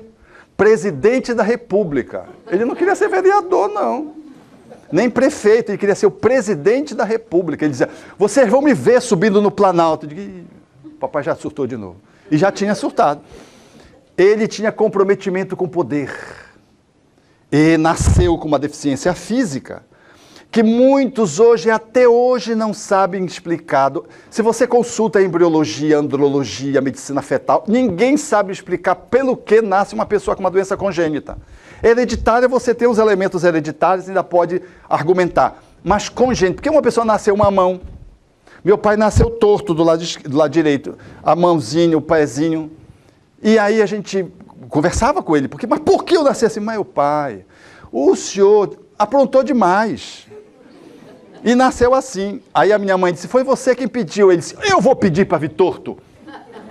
Presidente da República. Ele não queria ser vereador, não. Nem prefeito, ele queria ser o presidente da República. Ele dizia, vocês vão me ver subindo no Planalto. Eu digo, papai já surtou de novo. E já tinha surtado. Ele tinha comprometimento com o poder. E nasceu com uma deficiência física, que muitos hoje, até hoje, não sabem explicar. Se você consulta a embriologia, andrologia, medicina fetal, ninguém sabe explicar pelo que nasce uma pessoa com uma doença congênita. Hereditária, você tem os elementos hereditários e ainda pode argumentar. Mas congênita, porque uma pessoa nasceu uma mão, meu pai nasceu torto do lado direito, a mãozinha, o pezinho, e aí a gente conversava com ele, mas por que eu nasci assim? Meu pai, o senhor aprontou demais. E nasceu assim. Aí a minha mãe disse, foi você quem pediu. Ele disse, eu vou pedir para vir torto.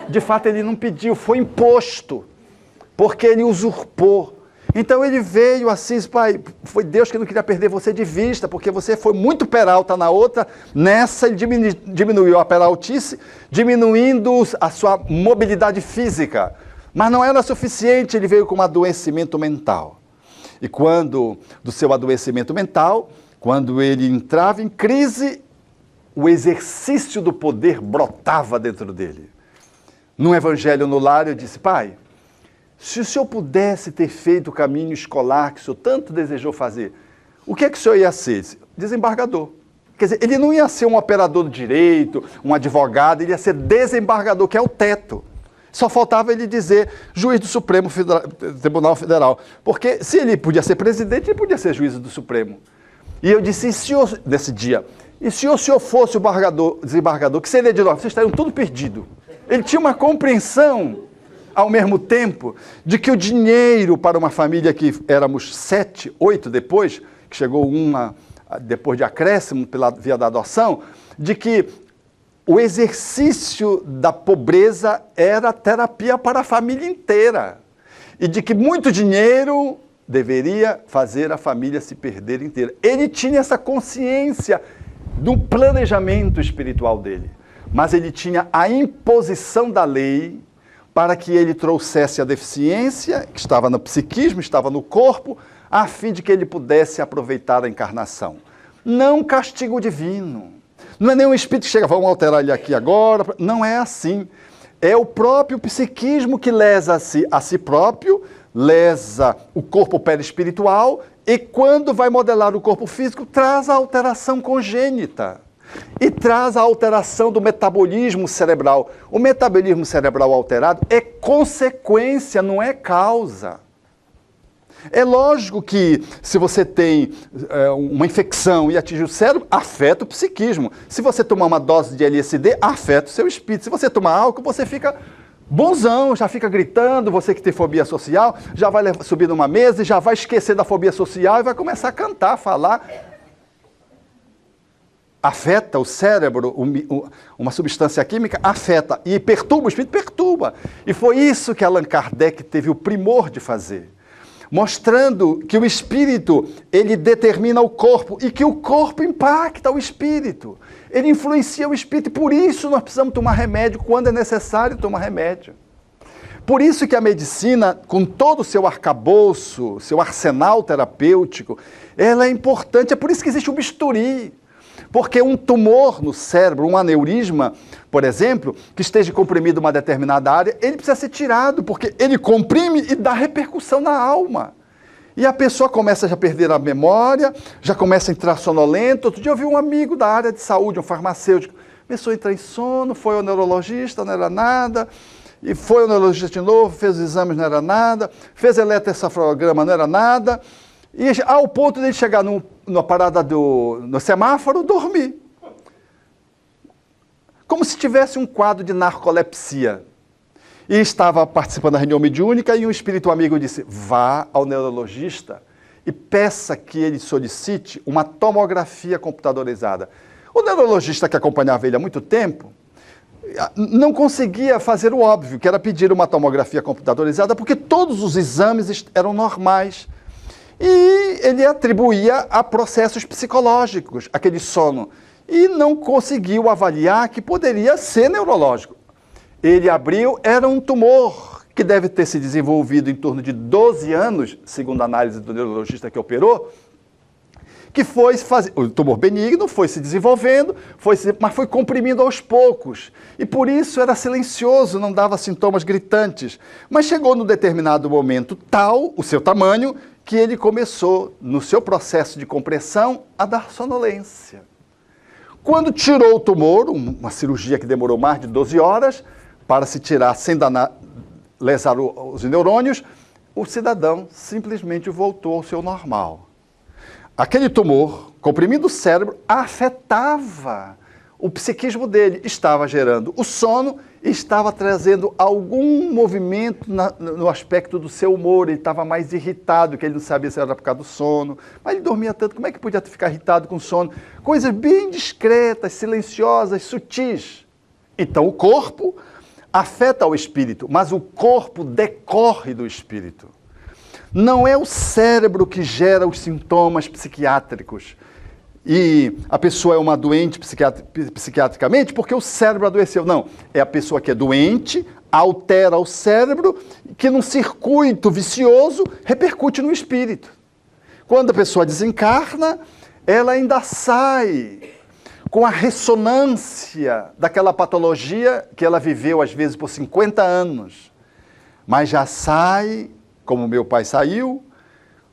De fato, ele não pediu, foi imposto. Porque ele usurpou. Então ele veio assim, disse, pai, foi Deus que não queria perder você de vista, porque você foi muito peralta na outra. Nessa ele diminuiu a peraltice, diminuindo a sua mobilidade física. Mas não era suficiente, ele veio com um adoecimento mental. E quando, do seu adoecimento mental, quando ele entrava em crise, o exercício do poder brotava dentro dele. Num evangelho no lar, eu disse, pai, se o senhor pudesse ter feito o caminho escolar que o senhor tanto desejou fazer, o que é que o senhor ia ser? Desembargador. Quer dizer, ele não ia ser um operador do direito, um advogado, ele ia ser desembargador, que é o teto. Só faltava ele dizer juiz do Supremo Tribunal Federal. Porque se ele podia ser presidente, ele podia ser juiz do Supremo. E eu disse, nesse dia, e se o senhor fosse o desembargador, que seria de nós? Vocês estariam tudo perdidos. Ele tinha uma compreensão, ao mesmo tempo, de que o dinheiro para uma família que éramos 7, 8 depois, que chegou uma depois de acréscimo via da adoção, de que o exercício da pobreza era terapia para a família inteira. E de que muito dinheiro deveria fazer a família se perder inteira. Ele tinha essa consciência do planejamento espiritual dele. Mas ele tinha a imposição da lei para que ele trouxesse a deficiência, que estava no psiquismo, estava no corpo, a fim de que ele pudesse aproveitar a encarnação. Não castigo divino. Não é nenhum espírito que chega, vamos alterar ele aqui agora. Não é assim. É o próprio psiquismo que lesa a si próprio, lesa o corpo perispiritual e quando vai modelar o corpo físico, traz a alteração congênita. E traz a alteração do metabolismo cerebral. O metabolismo cerebral alterado é consequência, não é causa. É lógico que se você tem uma infecção e atinge o cérebro, afeta o psiquismo. Se você tomar uma dose de LSD, afeta o seu espírito. Se você tomar álcool, você fica bonzão, já fica gritando, você que tem fobia social, já vai subir numa mesa e já vai esquecer da fobia social e vai começar a cantar, a falar. Afeta o cérebro, uma substância química, afeta. E perturba o espírito, perturba. E foi isso que Allan Kardec teve o primor de fazer. mostrando que o espírito, ele determina o corpo e que o corpo impacta o espírito. Ele influencia o espírito e por isso nós precisamos tomar remédio quando é necessário tomar remédio. Por isso que a medicina, com todo o seu arcabouço, seu arsenal terapêutico, ela é importante. É por isso que existe o bisturi. Porque um tumor no cérebro, um aneurisma, por exemplo, que esteja comprimido uma determinada área, ele precisa ser tirado, porque ele comprime e dá repercussão na alma. E a pessoa começa a perder a memória, já começa a entrar sonolento. Outro dia eu vi um amigo da área de saúde, um farmacêutico, começou a entrar em sono, foi ao neurologista, não era nada, e foi ao neurologista de novo, fez os exames, não era nada, fez eletroencefalograma, não era nada, e ao ponto de ele chegar na parada no semáforo, dormir. Como se tivesse um quadro de narcolepsia. E estava participando da reunião mediúnica e um espírito amigo disse, vá ao neurologista e peça que ele solicite uma tomografia computadorizada. O neurologista que acompanhava ele há muito tempo não conseguia fazer o óbvio, que era pedir uma tomografia computadorizada, porque todos os exames eram normais. E ele atribuía a processos psicológicos aquele sono. E não conseguiu avaliar que poderia ser neurológico. Ele abriu, era um tumor que deve ter se desenvolvido em torno de 12 anos, segundo a análise do neurologista que operou, que foi fazer, o tumor benigno foi se desenvolvendo, mas foi comprimindo aos poucos. E por isso era silencioso, não dava sintomas gritantes. Mas chegou num determinado momento tal, o seu tamanho, que ele começou, no seu processo de compressão, a dar sonolência. Quando tirou o tumor, uma cirurgia que demorou mais de 12 horas, para se tirar sem lesar os neurônios, o cidadão simplesmente voltou ao seu normal. Aquele tumor, comprimindo o cérebro, afetava o psiquismo dele, estava gerando o sono e estava trazendo algum movimento no aspecto do seu humor. Ele estava mais irritado, que ele não sabia se era por causa do sono, mas ele dormia tanto, como é que podia ficar irritado com sono? Coisas bem discretas, silenciosas, sutis. Então o corpo afeta o espírito, mas o corpo decorre do espírito. Não é o cérebro que gera os sintomas psiquiátricos. E a pessoa é uma doente psiquiatricamente porque o cérebro adoeceu. Não, é a pessoa que é doente, altera o cérebro, que num circuito vicioso repercute no espírito. Quando a pessoa desencarna, ela ainda sai com a ressonância daquela patologia que ela viveu, às vezes, por 50 anos. Mas já sai, como meu pai saiu,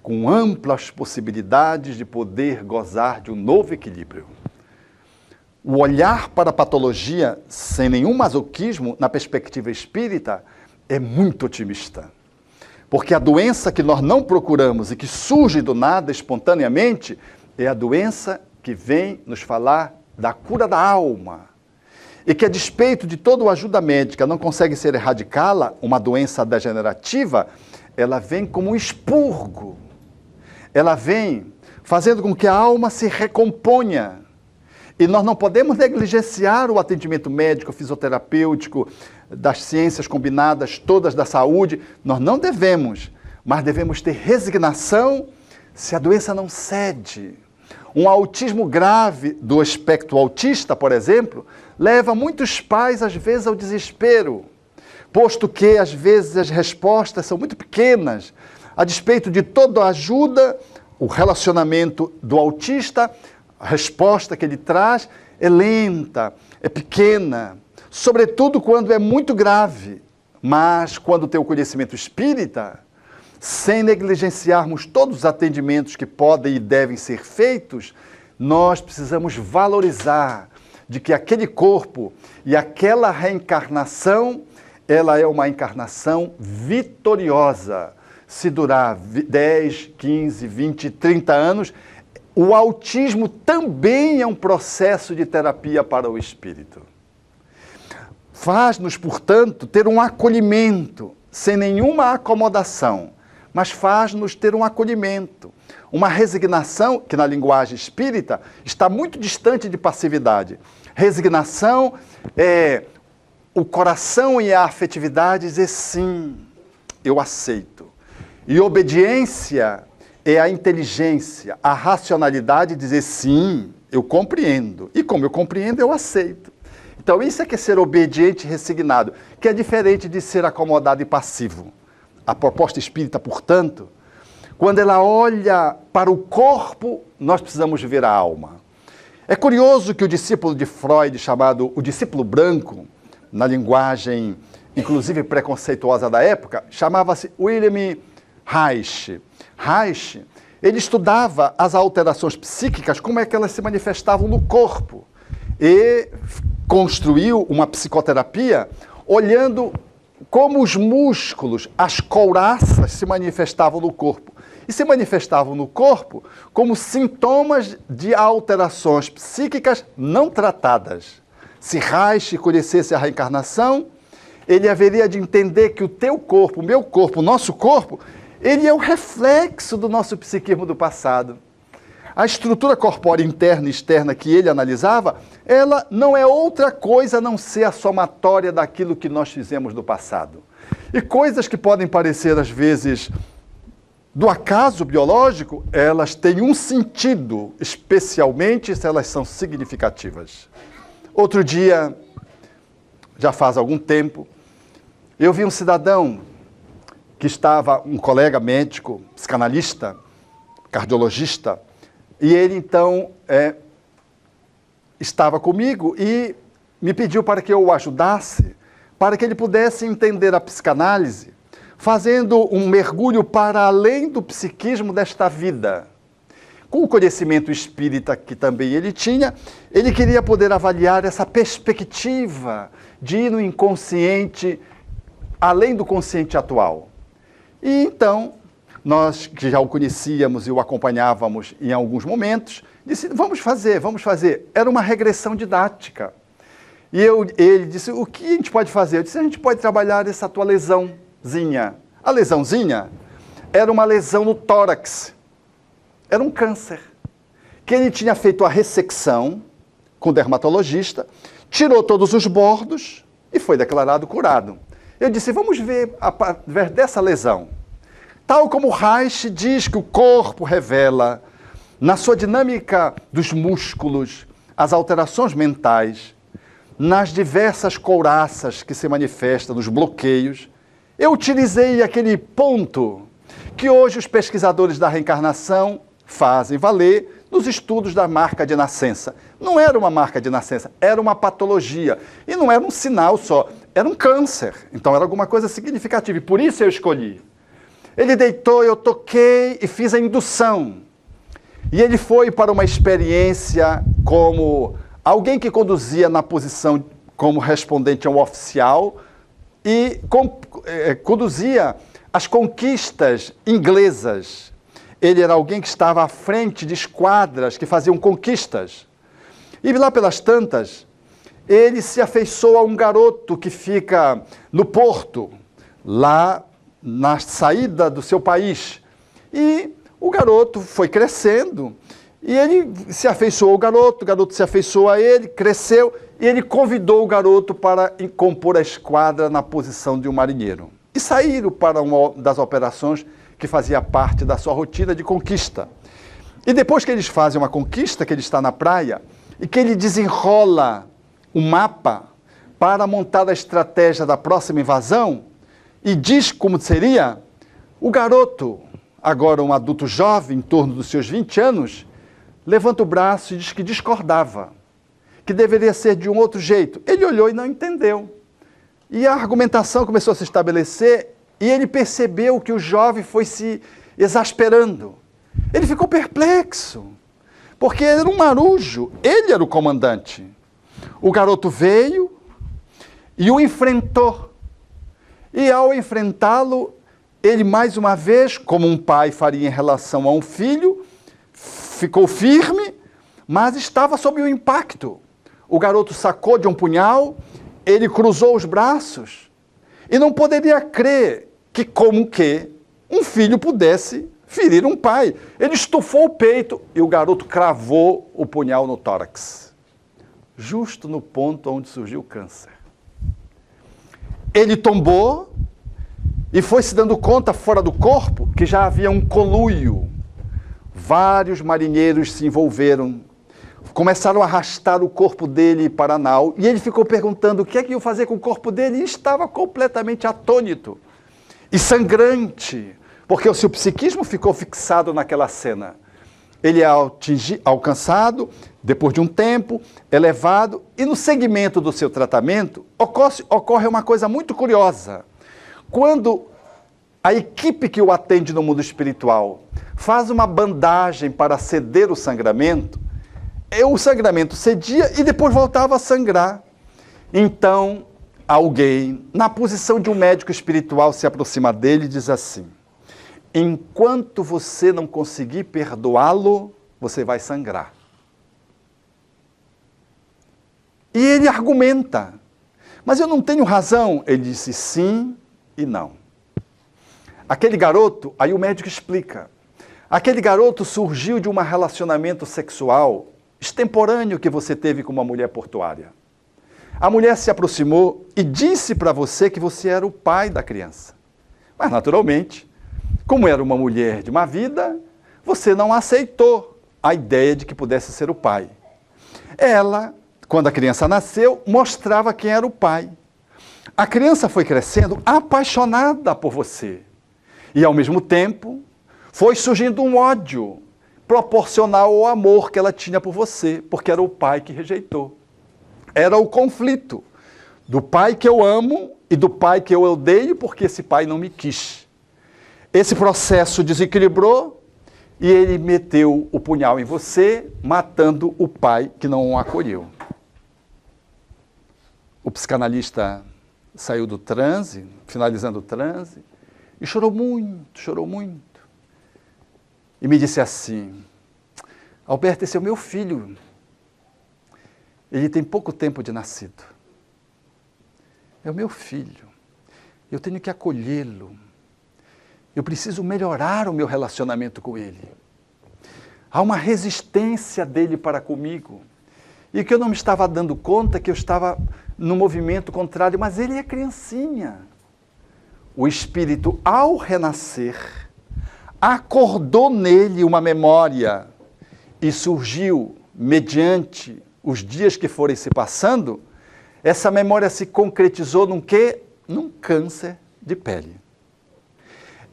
com amplas possibilidades de poder gozar de um novo equilíbrio. O olhar para a patologia, sem nenhum masoquismo, na perspectiva espírita, é muito otimista. Porque a doença que nós não procuramos e que surge do nada, espontaneamente, é a doença que vem nos falar da cura da alma. E que, a despeito de toda a ajuda médica, não consegue ser erradicá-la, uma doença degenerativa, ela vem como um expurgo. Ela vem fazendo com que a alma se recomponha. E nós não podemos negligenciar o atendimento médico, fisioterapêutico, das ciências combinadas, todas da saúde. Nós não devemos, mas devemos ter resignação se a doença não cede. Um autismo grave do espectro autista, por exemplo, leva muitos pais, às vezes, ao desespero, posto que, às vezes, as respostas são muito pequenas. A despeito de toda a ajuda, o relacionamento do autista, a resposta que ele traz é lenta, é pequena, sobretudo quando é muito grave. Mas quando tem o conhecimento espírita, sem negligenciarmos todos os atendimentos que podem e devem ser feitos, nós precisamos valorizar de que aquele corpo e aquela reencarnação, ela é uma encarnação vitoriosa. Se durar 10, 15, 20, 30 anos, o autismo também é um processo de terapia para o espírito. Faz-nos, portanto, ter um acolhimento, sem nenhuma acomodação, mas faz-nos ter um acolhimento, uma resignação, que na linguagem espírita está muito distante de passividade. Resignação é o coração e a afetividade dizer sim, eu aceito. E obediência é a inteligência, a racionalidade de dizer sim, eu compreendo. E como eu compreendo, eu aceito. Então isso é que é ser obediente e resignado, que é diferente de ser acomodado e passivo. A proposta espírita, portanto, quando ela olha para o corpo, nós precisamos ver a alma. É curioso que o discípulo de Freud, chamado o discípulo branco, na linguagem inclusive preconceituosa da época, chamava-se William Reich. Reich, ele estudava as alterações psíquicas, como é que elas se manifestavam no corpo, e construiu uma psicoterapia olhando como os músculos, as couraças se manifestavam no corpo. E se manifestavam no corpo como sintomas de alterações psíquicas não tratadas. Se Reich conhecesse a reencarnação, ele haveria de entender que o teu corpo, o meu corpo, o nosso corpo, ele é o reflexo do nosso psiquismo do passado. A estrutura corpórea interna e externa que ele analisava, ela não é outra coisa a não ser a somatória daquilo que nós fizemos no passado. E coisas que podem parecer, às vezes, do acaso biológico, elas têm um sentido, especialmente se elas são significativas. Outro dia, já faz algum tempo, eu vi um cidadão que estava, um colega médico, psicanalista, cardiologista, e ele então estava comigo e me pediu para que eu o ajudasse, para que ele pudesse entender a psicanálise, fazendo um mergulho para além do psiquismo desta vida. Com o conhecimento espírita que também ele tinha, ele queria poder avaliar essa perspectiva de ir no inconsciente, além do consciente atual. E então, nós que já o conhecíamos e o acompanhávamos em alguns momentos, disse, vamos fazer. Era uma regressão didática. E ele disse, o que a gente pode fazer? Eu disse, a gente pode trabalhar essa tua lesãozinha. A lesãozinha era uma lesão no tórax. Era um câncer. Que ele tinha feito a ressecção com o dermatologista, tirou todos os bordos e foi declarado curado. Eu disse, vamos ver através dessa lesão. Tal como Reich diz que o corpo revela, na sua dinâmica dos músculos, as alterações mentais, nas diversas couraças que se manifestam, nos bloqueios, eu utilizei aquele ponto que hoje os pesquisadores da reencarnação fazem valer nos estudos da marca de nascença. Não era uma marca de nascença, era uma patologia. E não era um sinal só, era um câncer. Então era alguma coisa significativa, e por isso eu escolhi. Ele deitou, eu toquei e fiz a indução. E ele foi para uma experiência como alguém que conduzia na posição como respondente a um oficial e conduzia as conquistas inglesas. Ele era alguém que estava à frente de esquadras que faziam conquistas. E lá pelas tantas, ele se afeiçoou a um garoto que fica no porto, lá na saída do seu país. E o garoto foi crescendo, e ele se afeiçoou ao garoto, o garoto se afeiçoou a ele, cresceu, e ele convidou o garoto para compor a esquadra na posição de um marinheiro. E saíram para uma das operações que fazia parte da sua rotina de conquista. E depois que eles fazem uma conquista, que ele está na praia, e que ele desenrola um mapa para montar a estratégia da próxima invasão, e diz como seria, o garoto, agora um adulto jovem, em torno dos seus 20 anos, levanta o braço e diz que discordava, que deveria ser de um outro jeito. Ele olhou e não entendeu. E a argumentação começou a se estabelecer e ele percebeu que o jovem foi se exasperando. Ele ficou perplexo, porque ele era um marujo, ele era o comandante. O garoto veio e o enfrentou. E ao enfrentá-lo, ele mais uma vez, como um pai faria em relação a um filho, ficou firme, mas estava sob o impacto. O garoto sacou de um punhal, ele cruzou os braços e não poderia crer que como que um filho pudesse ferir um pai. Ele estufou o peito e o garoto cravou o punhal no tórax, justo no ponto onde surgiu o câncer. Ele tombou e foi se dando conta fora do corpo que já havia um conluio. Vários marinheiros se envolveram, começaram a arrastar o corpo dele para a nau, e ele ficou perguntando o que é que ia fazer com o corpo dele, e estava completamente atônito e sangrante, porque o seu psiquismo ficou fixado naquela cena. Ele é alcançado, depois de um tempo, é levado, e no segmento do seu tratamento, ocorre uma coisa muito curiosa. Quando a equipe que o atende no mundo espiritual faz uma bandagem para ceder o sangramento cedia e depois voltava a sangrar. Então, alguém, na posição de um médico espiritual, se aproxima dele e diz assim: enquanto você não conseguir perdoá-lo, você vai sangrar. E ele argumenta: mas eu não tenho razão. Ele disse sim e não. Aquele garoto, aí o médico explica, aquele garoto surgiu de um relacionamento sexual extemporâneo que você teve com uma mulher portuária. A mulher se aproximou e disse para você que você era o pai da criança. Mas, naturalmente, como era uma mulher de uma vida, você não aceitou a ideia de que pudesse ser o pai. Ela, quando a criança nasceu, mostrava quem era o pai. A criança foi crescendo apaixonada por você. E, ao mesmo tempo, foi surgindo um ódio proporcional ao amor que ela tinha por você, porque era o pai que rejeitou. Era o conflito do pai que eu amo e do pai que eu odeio porque esse pai não me quis. Esse processo desequilibrou e ele meteu o punhal em você, matando o pai que não o acolheu. O psicanalista saiu do transe, finalizando o transe, e chorou muito, chorou muito. E me disse assim: Alberto, esse é o meu filho. Ele tem pouco tempo de nascido. É o meu filho. Eu tenho que acolhê-lo. Eu preciso melhorar o meu relacionamento com ele. Há uma resistência dele para comigo. E que eu não me estava dando conta que eu estava no movimento contrário, mas ele é criancinha. O espírito, ao renascer, acordou nele uma memória e surgiu, mediante os dias que forem se passando, essa memória se concretizou num quê? Num câncer de pele.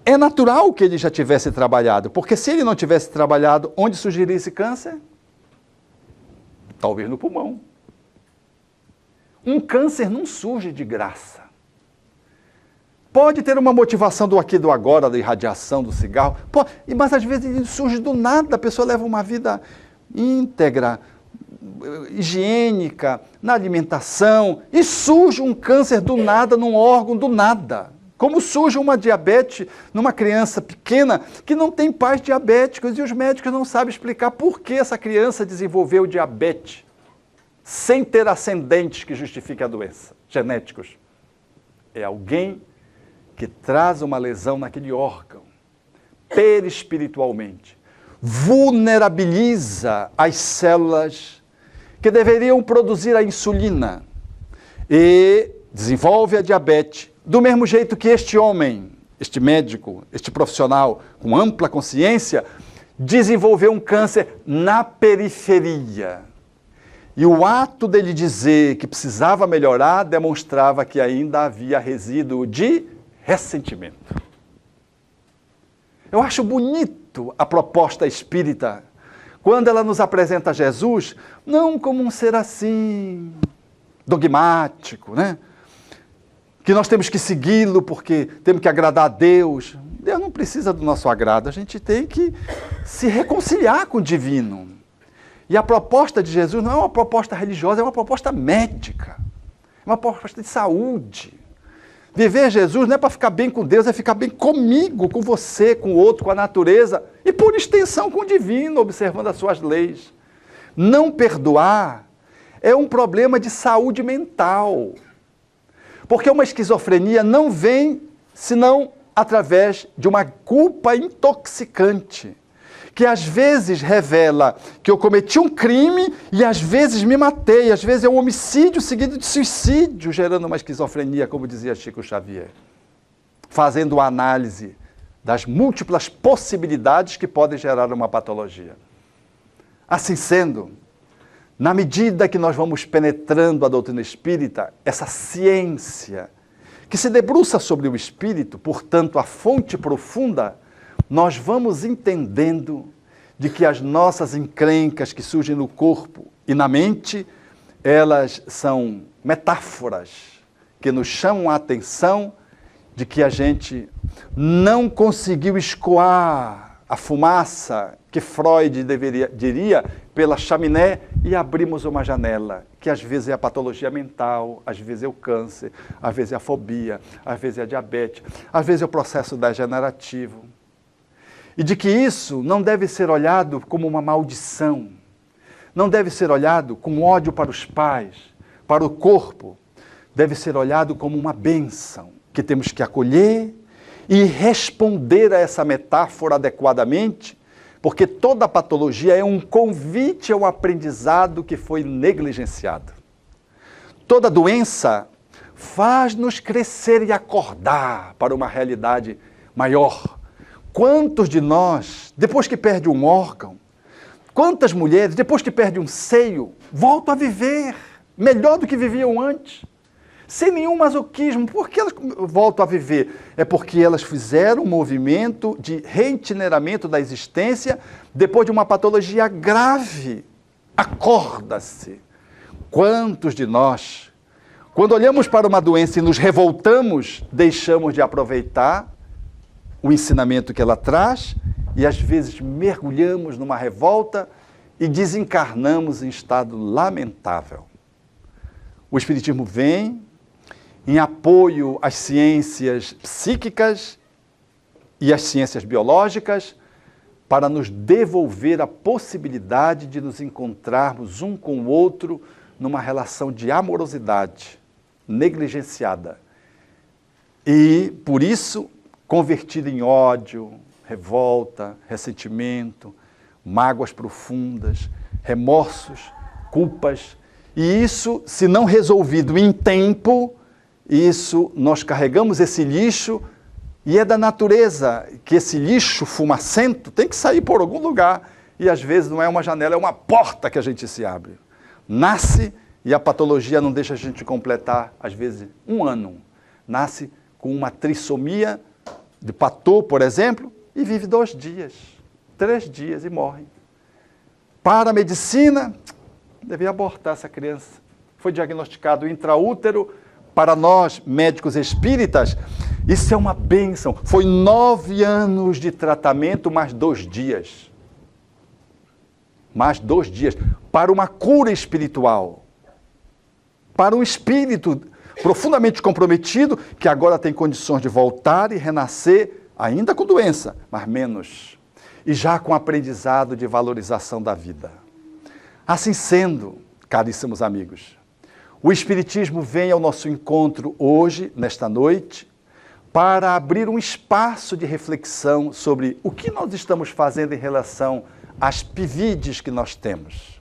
É natural que ele já tivesse trabalhado, porque se ele não tivesse trabalhado, onde surgiria esse câncer? Talvez no pulmão. Um câncer não surge de graça. Pode ter uma motivação do aqui e do agora, da irradiação, do cigarro, mas às vezes ele surge do nada, a pessoa leva uma vida íntegra, higiênica, na alimentação, e surge um câncer do nada, num órgão do nada. Como surge uma diabetes numa criança pequena que não tem pais diabéticos e os médicos não sabem explicar por que essa criança desenvolveu diabetes sem ter ascendentes que justifiquem a doença, genéticos. É alguém que traz uma lesão naquele órgão, perispiritualmente, vulnerabiliza as células que deveriam produzir a insulina e desenvolve a diabetes, do mesmo jeito que este homem, este médico, este profissional com ampla consciência, desenvolveu um câncer na periferia. E o ato dele dizer que precisava melhorar demonstrava que ainda havia resíduo de ressentimento. Eu acho bonito a proposta espírita, quando ela nos apresenta Jesus, não como um ser assim, dogmático, né? Que nós temos que segui-lo porque temos que agradar a Deus. Deus não precisa do nosso agrado, a gente tem que se reconciliar com o divino. E a proposta de Jesus não é uma proposta religiosa, é uma proposta médica, é uma proposta de saúde. Viver Jesus não é para ficar bem com Deus, é ficar bem comigo, com você, com o outro, com a natureza e, por extensão, com o divino, observando as suas leis. Não perdoar é um problema de saúde mental, porque uma esquizofrenia não vem senão através de uma culpa intoxicante, que às vezes revela que eu cometi um crime e às vezes me matei, às vezes é um homicídio seguido de suicídio, gerando uma esquizofrenia, como dizia Chico Xavier. fazendo a análise das múltiplas possibilidades que podem gerar uma patologia. Assim sendo, na medida que nós vamos penetrando a doutrina espírita, essa ciência que se debruça sobre o espírito, portanto, a fonte profunda, nós vamos entendendo de que as nossas encrencas que surgem no corpo e na mente, elas são metáforas que nos chamam a atenção de que a gente não conseguiu escoar a fumaça que Freud diria pela chaminé e abrimos uma janela, que às vezes é a patologia mental, às vezes é o câncer, às vezes é a fobia, às vezes é a diabetes, às vezes é o processo degenerativo. E de que isso não deve ser olhado como uma maldição, não deve ser olhado com ódio para os pais, para o corpo, deve ser olhado como uma bênção, que temos que acolher e responder a essa metáfora adequadamente, porque toda patologia é um convite ao aprendizado que foi negligenciado. Toda doença faz-nos crescer e acordar para uma realidade maior. Quantos de nós, depois que perde um órgão, quantas mulheres, depois que perde um seio, voltam a viver melhor do que viviam antes? Sem nenhum masoquismo. Por que elas voltam a viver? É porque elas fizeram um movimento de reitineramento da existência depois de uma patologia grave. Acorda-se. Quantos de nós, quando olhamos para uma doença e nos revoltamos, deixamos de aproveitar o ensinamento que ela traz e às vezes mergulhamos numa revolta e desencarnamos em estado lamentável. O Espiritismo vem em apoio às ciências psíquicas e às ciências biológicas para nos devolver a possibilidade de nos encontrarmos um com o outro numa relação de amorosidade negligenciada. E, por isso, convertida em ódio, revolta, ressentimento, mágoas profundas, remorsos, culpas. E isso, se não resolvido em tempo, isso nós carregamos esse lixo e é da natureza que esse lixo fumacento tem que sair por algum lugar. E às vezes não é uma janela, é uma porta que a gente se abre. Nasce e a patologia não deixa a gente completar, às vezes, 1 ano. Nasce com uma trissomia de Patau, por exemplo, e vive 2 dias, 3 dias e morre. Para a medicina, devia abortar essa criança. Foi diagnosticado intraútero. Para nós, médicos espíritas, isso é uma bênção. Foi 9 anos de tratamento, mais 2 dias. Mais 2 dias. Para uma cura espiritual. Para um espírito profundamente comprometido, que agora tem condições de voltar e renascer, ainda com doença, mas menos. E já com aprendizado de valorização da vida. Assim sendo, caríssimos amigos, o Espiritismo vem ao nosso encontro hoje, nesta noite, para abrir um espaço de reflexão sobre o que nós estamos fazendo em relação às PIVIDs que nós temos.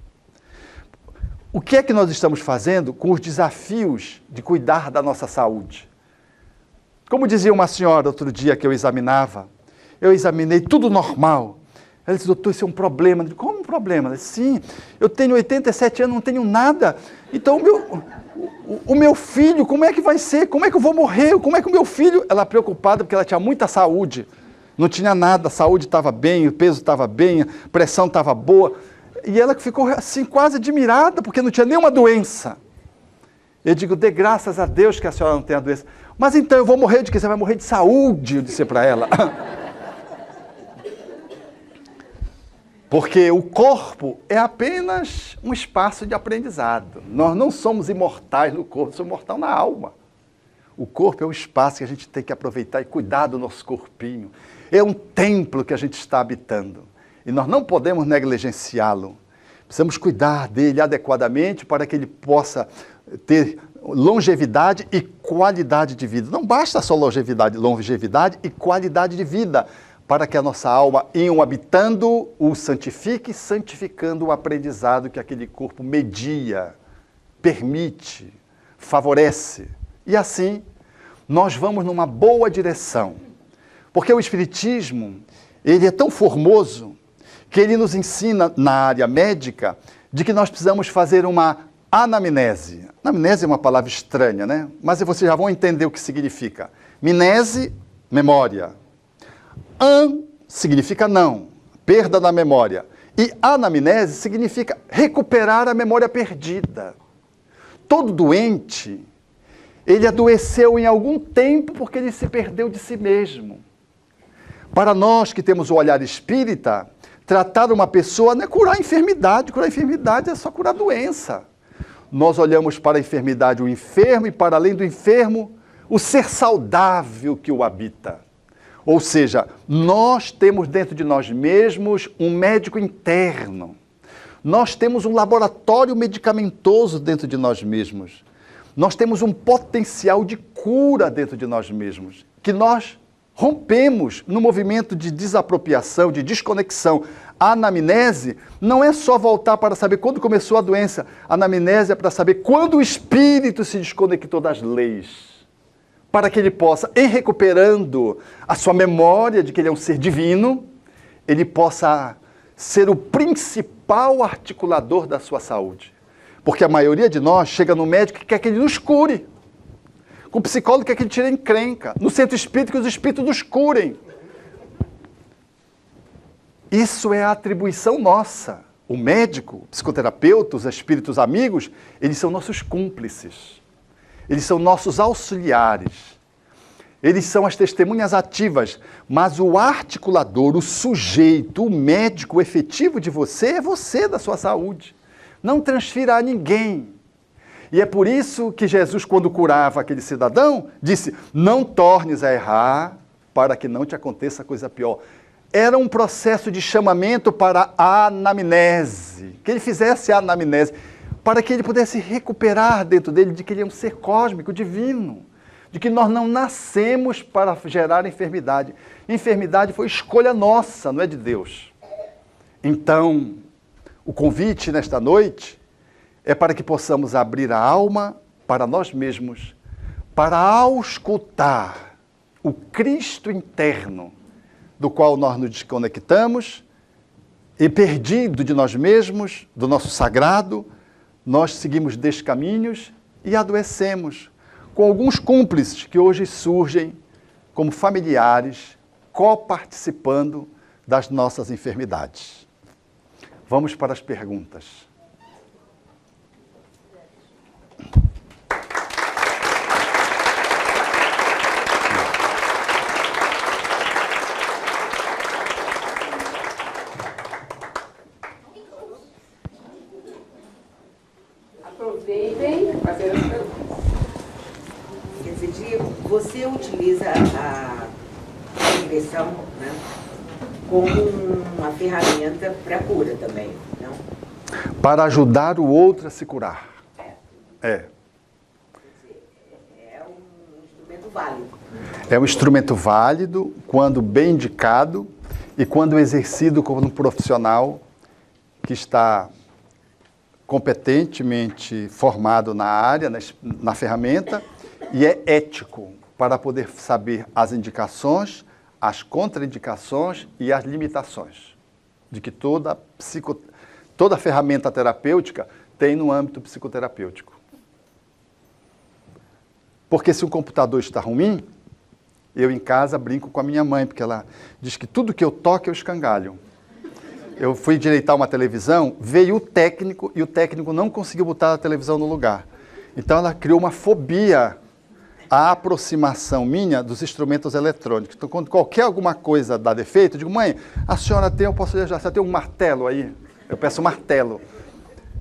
O que é que nós estamos fazendo com os desafios de cuidar da nossa saúde? Como dizia uma senhora outro dia que eu examinei tudo normal. Ela disse, doutor, isso é um problema. Eu disse, como um problema? Ela disse, sim, eu tenho 87 anos, não tenho nada. Então, o meu filho, como é que vai ser? Como é que eu vou morrer? Como é que o meu filho... Ela preocupada porque ela tinha muita saúde. Não tinha nada, a saúde estava bem, o peso estava bem, a pressão estava boa. E ela ficou assim, quase admirada, porque não tinha nenhuma doença. Eu digo, dê graças a Deus que a senhora não tem a doença. Mas então eu vou morrer de quê? Você vai morrer de saúde, eu disse para ela. Porque o corpo é apenas um espaço de aprendizado. Nós não somos imortais no corpo, somos imortais na alma. O corpo é um espaço que a gente tem que aproveitar e cuidar do nosso corpinho. É um templo que a gente está habitando. E nós não podemos negligenciá-lo. Precisamos cuidar dele adequadamente para que ele possa ter longevidade e qualidade de vida. Não basta só longevidade e qualidade de vida, para que a nossa alma, em o habitando, o santifique, santificando o aprendizado que aquele corpo media, permite, favorece. E assim, nós vamos numa boa direção. Porque o Espiritismo, ele é tão formoso que ele nos ensina na área médica de que nós precisamos fazer uma anamnese. Anamnese é uma palavra estranha, né? Mas vocês já vão entender o que significa. Mnese, memória. An significa não, perda da memória. E anamnese significa recuperar a memória perdida. Todo doente, ele adoeceu em algum tempo porque ele se perdeu de si mesmo. Para nós que temos o olhar espírita, tratar uma pessoa não é curar a enfermidade é só curar a doença. Nós olhamos para a enfermidade o enfermo e para além do enfermo, o ser saudável que o habita. Ou seja, nós temos dentro de nós mesmos um médico interno. Nós temos um laboratório medicamentoso dentro de nós mesmos. Nós temos um potencial de cura dentro de nós mesmos, que nós rompemos no movimento de desapropriação, de desconexão. A anamnese não é só voltar para saber quando começou a doença. A anamnese é para saber quando o espírito se desconectou das leis. Para que ele possa, em recuperando a sua memória de que ele é um ser divino, ele possa ser o principal articulador da sua saúde. Porque a maioria de nós chega no médico que quer que ele nos cure. Com o psicólogo quer que ele tire a encrenca. No centro espírita que os espíritos nos curem. Isso é a atribuição nossa. O médico, o psicoterapeuta, os espíritos amigos, eles são nossos cúmplices. Eles são nossos auxiliares. Eles são as testemunhas ativas. Mas o articulador, o sujeito, o médico o efetivo de você é você, da sua saúde. Não transfira a ninguém. E é por isso que Jesus, quando curava aquele cidadão, disse, não tornes a errar para que não te aconteça coisa pior. Era um processo de chamamento para a anamnese. Que ele fizesse a anamnese. Para que ele pudesse recuperar dentro dele de que ele é um ser cósmico, divino. De que nós não nascemos para gerar enfermidade. Enfermidade foi escolha nossa, não é de Deus. Então, o convite nesta noite é para que possamos abrir a alma para nós mesmos, para auscultar o Cristo interno, do qual nós nos desconectamos, e perdido de nós mesmos, do nosso sagrado, nós seguimos descaminhos e adoecemos, com alguns cúmplices que hoje surgem como familiares, coparticipando das nossas enfermidades. Vamos para as perguntas. Aproveitem para fazer as perguntas. Quer dizer, Diego, você utiliza a regressão, né, como uma ferramenta para cura também, não? Para ajudar o outro a se curar. É. É um instrumento válido. É um instrumento válido quando bem indicado e quando exercido como um profissional que está competentemente formado na área, na ferramenta, e é ético para poder saber as indicações, as contraindicações e as limitações de que toda ferramenta terapêutica tem no âmbito psicoterapêutico. Porque se um computador está ruim, eu em casa brinco com a minha mãe, porque ela diz que tudo que eu toco eu escangalho. Eu fui direitar uma televisão, veio o técnico e o técnico não conseguiu botar a televisão no lugar. Então ela criou uma fobia à aproximação minha dos instrumentos eletrônicos. Então quando qualquer alguma coisa dá defeito, eu digo, mãe, a senhora tem, eu posso ajudar, a senhora tem um martelo aí? Eu peço um martelo.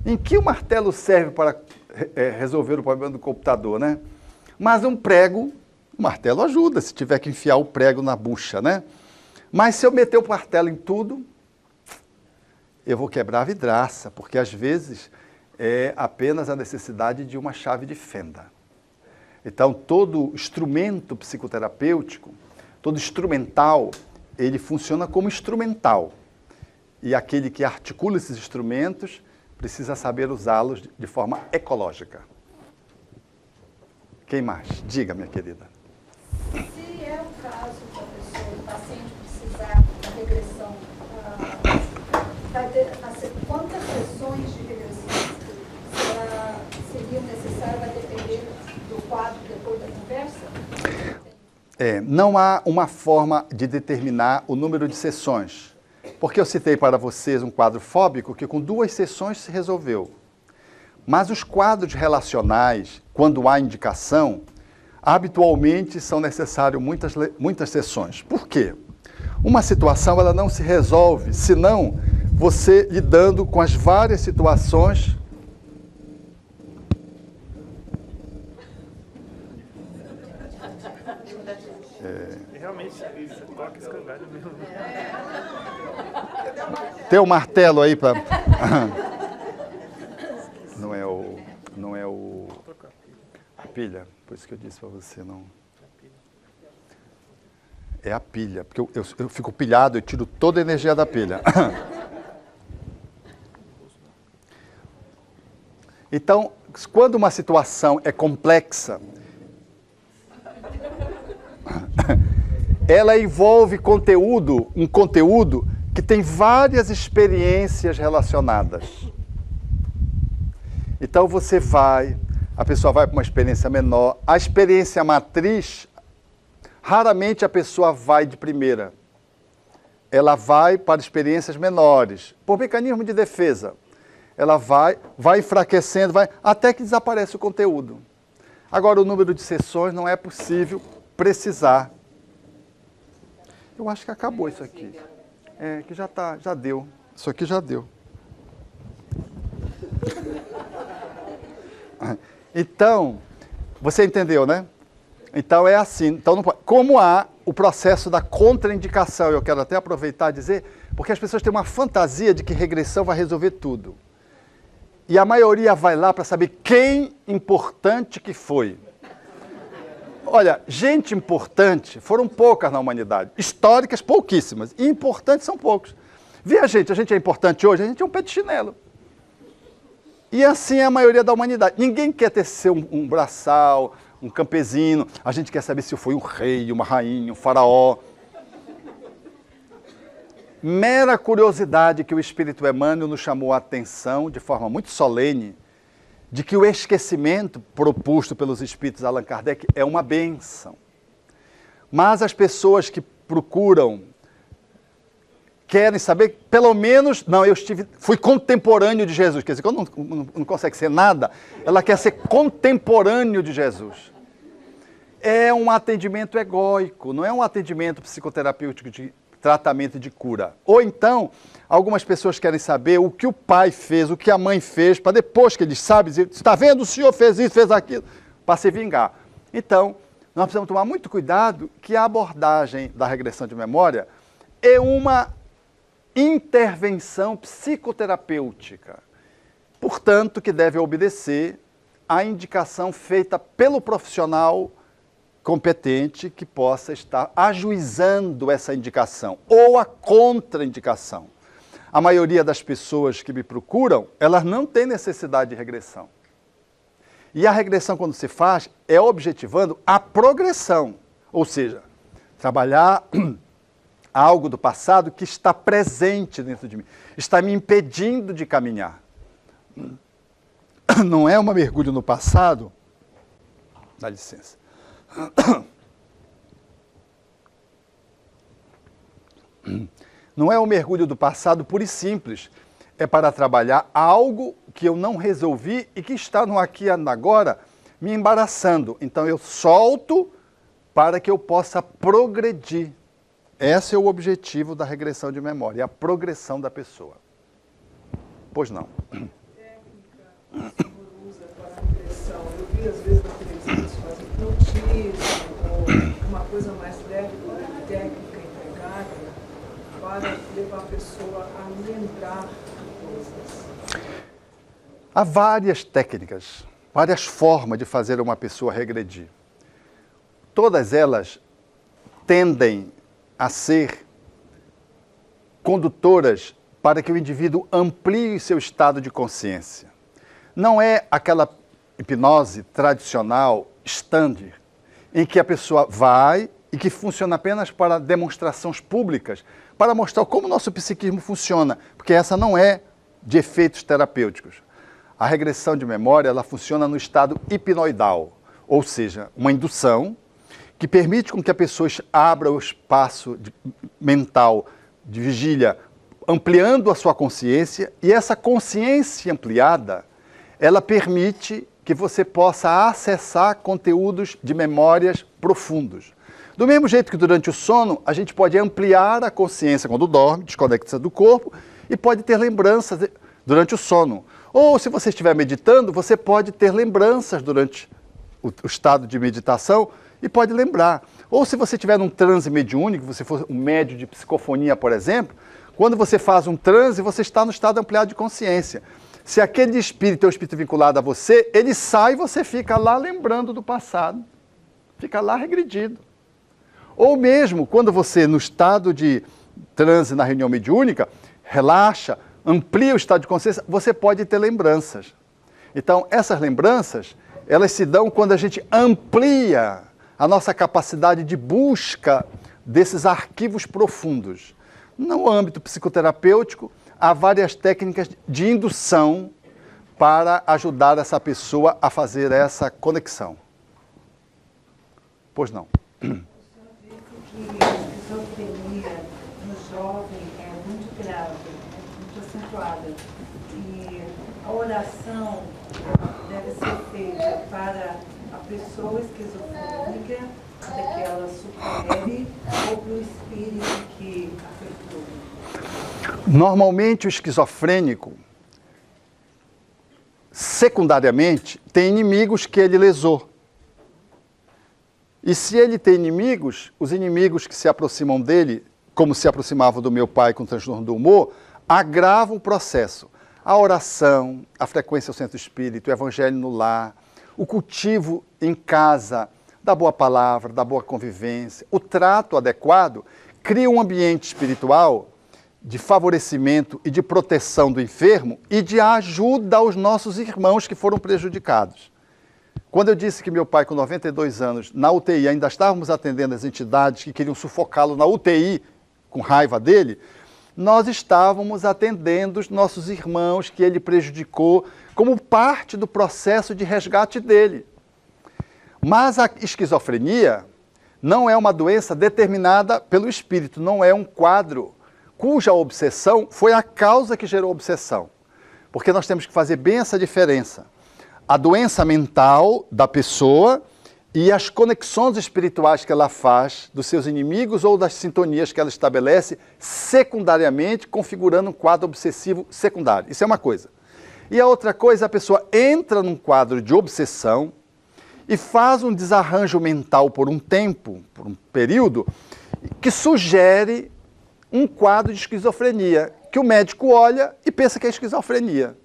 Em que o martelo serve para resolver o problema do computador, né? Mas um prego, o martelo ajuda, se tiver que enfiar o prego na bucha, né? Mas se eu meter o martelo em tudo, eu vou quebrar a vidraça, porque às vezes é apenas a necessidade de uma chave de fenda. Então, todo instrumento psicoterapêutico, todo instrumental, ele funciona como instrumental. E aquele que articula esses instrumentos precisa saber usá-los de forma ecológica. Quem mais? Diga, minha querida. Se é o caso da pessoa, do paciente precisar da regressão, quantas sessões de regressão seriam necessárias? Vai depender do quadro depois da conversa? Não há uma forma de determinar o número de sessões, porque eu citei para vocês um quadro fóbico que com 2 sessões se resolveu. Mas os quadros relacionais, quando há indicação, habitualmente são necessárias muitas sessões. Por quê? Uma situação ela não se resolve, senão você lidando com as várias situações. Realmente, isso toca escangalho mesmo. Tem o martelo aí para... Não é a pilha, por isso que eu disse para você, não. É a pilha, porque eu fico pilhado, eu tiro toda a energia da pilha. Então, quando uma situação é complexa, ela envolve um conteúdo que tem várias experiências relacionadas. Então a pessoa vai para uma experiência menor, a experiência matriz, raramente a pessoa vai de primeira. Ela vai para experiências menores, por mecanismo de defesa. Ela vai enfraquecendo, até que desaparece o conteúdo. Agora, o número de sessões não é possível precisar. Eu acho que acabou isso aqui. Que já deu. Isso aqui já deu. Então, você entendeu, né? Então é assim. Então, não pode. Como há o processo da contraindicação, eu quero até aproveitar e dizer, porque as pessoas têm uma fantasia de que regressão vai resolver tudo. E a maioria vai lá para saber quem importante que foi. Olha, gente importante foram poucas na humanidade. Históricas, pouquíssimas. E importantes são poucos. Vê a gente é importante hoje, a gente é um pé de chinelo. E assim é a maioria da humanidade. Ninguém quer ser um braçal, um campesino. A gente quer saber se foi um rei, uma rainha, um faraó. Mera curiosidade que o Espírito Emmanuel nos chamou a atenção, de forma muito solene, de que o esquecimento proposto pelos Espíritos Allan Kardec é uma bênção. Mas as pessoas que procuram, querem saber, pelo menos, fui contemporâneo de Jesus. Quer dizer, quando não consegue ser nada, ela quer ser contemporâneo de Jesus. É um atendimento egóico, não é um atendimento psicoterapêutico de tratamento de cura. Ou então, algumas pessoas querem saber o que o pai fez, o que a mãe fez, para depois que eles sabem dizer, está vendo, o senhor fez isso, fez aquilo, para se vingar. Então, nós precisamos tomar muito cuidado que a abordagem da regressão de memória é uma intervenção psicoterapêutica. Portanto, que deve obedecer à indicação feita pelo profissional competente que possa estar ajuizando essa indicação ou a contraindicação. A maioria das pessoas que me procuram, elas não têm necessidade de regressão. E a regressão, quando se faz, é objetivando a progressão, ou seja, trabalhar algo do passado que está presente dentro de mim, está me impedindo de caminhar. Não é um mergulho no passado, dá licença. Não é um mergulho do passado puro e simples. É para trabalhar algo que eu não resolvi e que está no aqui e no agora me embaraçando. Então eu solto para que eu possa progredir. Esse é o objetivo da regressão de memória, a progressão da pessoa. Pois não. Técnica que o senhor usa para a regressão. Eu vi às vezes na televisão isso faz hipnotismo ou uma coisa mais leve, técnica empregada para levar a pessoa a lembrar coisas. Há várias técnicas, várias formas de fazer uma pessoa regredir. Todas elas tendem a ser condutoras para que o indivíduo amplie seu estado de consciência. Não é aquela hipnose tradicional, standard, em que a pessoa vai e que funciona apenas para demonstrações públicas, para mostrar como o nosso psiquismo funciona, porque essa não é de efeitos terapêuticos. A regressão de memória, ela funciona no estado hipnoidal, ou seja, uma indução que permite com que a pessoa abra o espaço mental de vigília, ampliando a sua consciência, e essa consciência ampliada, ela permite que você possa acessar conteúdos de memórias profundos. Do mesmo jeito que durante o sono, a gente pode ampliar a consciência quando dorme, desconecta-se do corpo, e pode ter lembranças durante o sono. Ou se você estiver meditando, você pode ter lembranças durante o estado de meditação e pode lembrar. Ou se você estiver num transe mediúnico, você for um médium de psicofonia, por exemplo, quando você faz um transe, você está no estado ampliado de consciência. Se aquele espírito é um espírito vinculado a você, ele sai e você fica lá lembrando do passado. Fica lá regredido. Ou mesmo, quando você, no estado de transe na reunião mediúnica, relaxa, amplia o estado de consciência, você pode ter lembranças. Então, essas lembranças, elas se dão quando a gente amplia a nossa capacidade de busca desses arquivos profundos. No âmbito psicoterapêutico, há várias técnicas de indução para ajudar essa pessoa a fazer essa conexão. Pois não. O senhor disse que a esquizofrenia no jovem é muito grave, muito acentuada. E a oração deve ser feita para a pessoa esquizofrênica, para que ela supere, ou para o espírito que afetou. Normalmente o esquizofrênico, secundariamente, tem inimigos que ele lesou. E se ele tem inimigos, os inimigos que se aproximam dele, como se aproximavam do meu pai com transtorno do humor, agravam o processo. A oração, a frequência ao centro espírita, o evangelho no lar, o cultivo em casa da boa palavra, da boa convivência, o trato adequado, cria um ambiente espiritual de favorecimento e de proteção do enfermo e de ajuda aos nossos irmãos que foram prejudicados. Quando eu disse que meu pai, com 92 anos, na UTI, ainda estávamos atendendo as entidades que queriam sufocá-lo na UTI, com raiva dele, nós estávamos atendendo os nossos irmãos que ele prejudicou como parte do processo de resgate dele. Mas a esquizofrenia não é uma doença determinada pelo espírito, não é um quadro cuja obsessão foi a causa que gerou a obsessão. Porque nós temos que fazer bem essa diferença. A doença mental da pessoa e as conexões espirituais que ela faz dos seus inimigos ou das sintonias que ela estabelece secundariamente, configurando um quadro obsessivo secundário. Isso é uma coisa. E a outra coisa, a pessoa entra num quadro de obsessão e faz um desarranjo mental por um tempo, por um período, que sugere um quadro de esquizofrenia, que o médico olha e pensa que é esquizofrenia.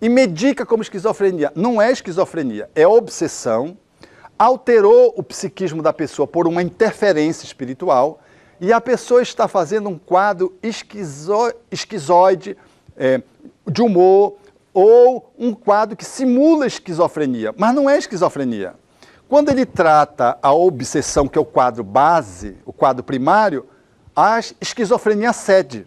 E medica como esquizofrenia. Não é esquizofrenia, é obsessão, alterou o psiquismo da pessoa por uma interferência espiritual e a pessoa está fazendo um quadro esquizoide de humor ou um quadro que simula esquizofrenia, mas não é esquizofrenia. Quando ele trata a obsessão, que é o quadro base, o quadro primário, a esquizofrenia cede.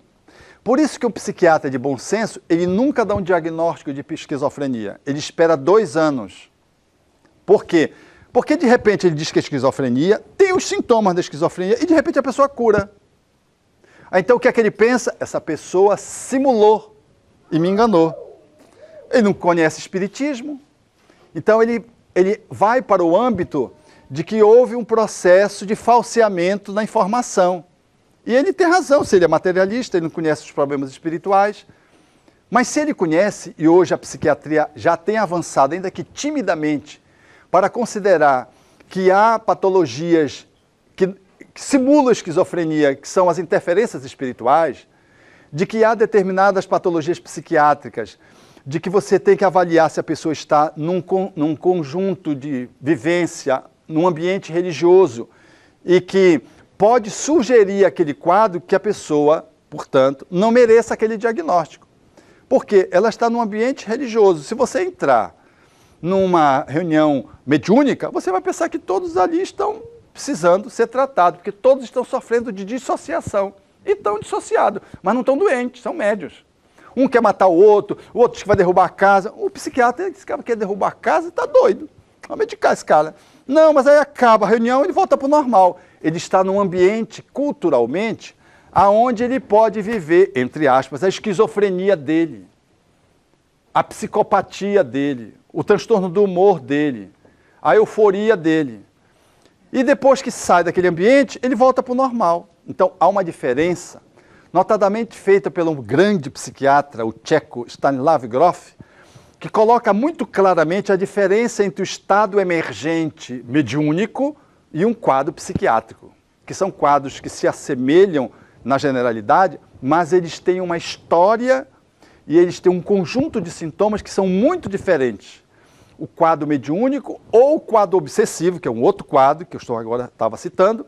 Por isso que o psiquiatra de bom senso, ele nunca dá um diagnóstico de esquizofrenia. Ele espera 2 anos. Por quê? Porque de repente ele diz que é esquizofrenia, tem os sintomas da esquizofrenia e de repente a pessoa cura. Então o que é que ele pensa? Essa pessoa simulou e me enganou. Ele não conhece espiritismo. Então ele vai para o âmbito de que houve um processo de falseamento na informação. E ele tem razão, se ele é materialista, ele não conhece os problemas espirituais. Mas se ele conhece, e hoje a psiquiatria já tem avançado, ainda que timidamente, para considerar que há patologias que simulam a esquizofrenia, que são as interferências espirituais, de que há determinadas patologias psiquiátricas, de que você tem que avaliar se a pessoa está num conjunto de vivência, num ambiente religioso, e que pode sugerir aquele quadro que a pessoa, portanto, não mereça aquele diagnóstico. Porque ela está num ambiente religioso. Se você entrar numa reunião mediúnica, você vai pensar que todos ali estão precisando ser tratados, porque todos estão sofrendo de dissociação. E estão dissociados, mas não estão doentes, são médios. Um quer matar o outro diz que vai derrubar a casa. O psiquiatra diz que quer derrubar a casa, está doido. Vamos medicar esse cara. Não, mas aí acaba a reunião e ele volta para o normal. Ele está num ambiente, culturalmente, aonde ele pode viver, entre aspas, a esquizofrenia dele, a psicopatia dele, o transtorno do humor dele, a euforia dele. E depois que sai daquele ambiente, ele volta para o normal. Então, há uma diferença, notadamente feita pelo grande psiquiatra, o tcheco Stanislav Grof, que coloca muito claramente a diferença entre o estado emergente mediúnico e um quadro psiquiátrico, que são quadros que se assemelham na generalidade, mas eles têm uma história e eles têm um conjunto de sintomas que são muito diferentes. O quadro mediúnico ou o quadro obsessivo, que é um outro quadro que eu estava citando,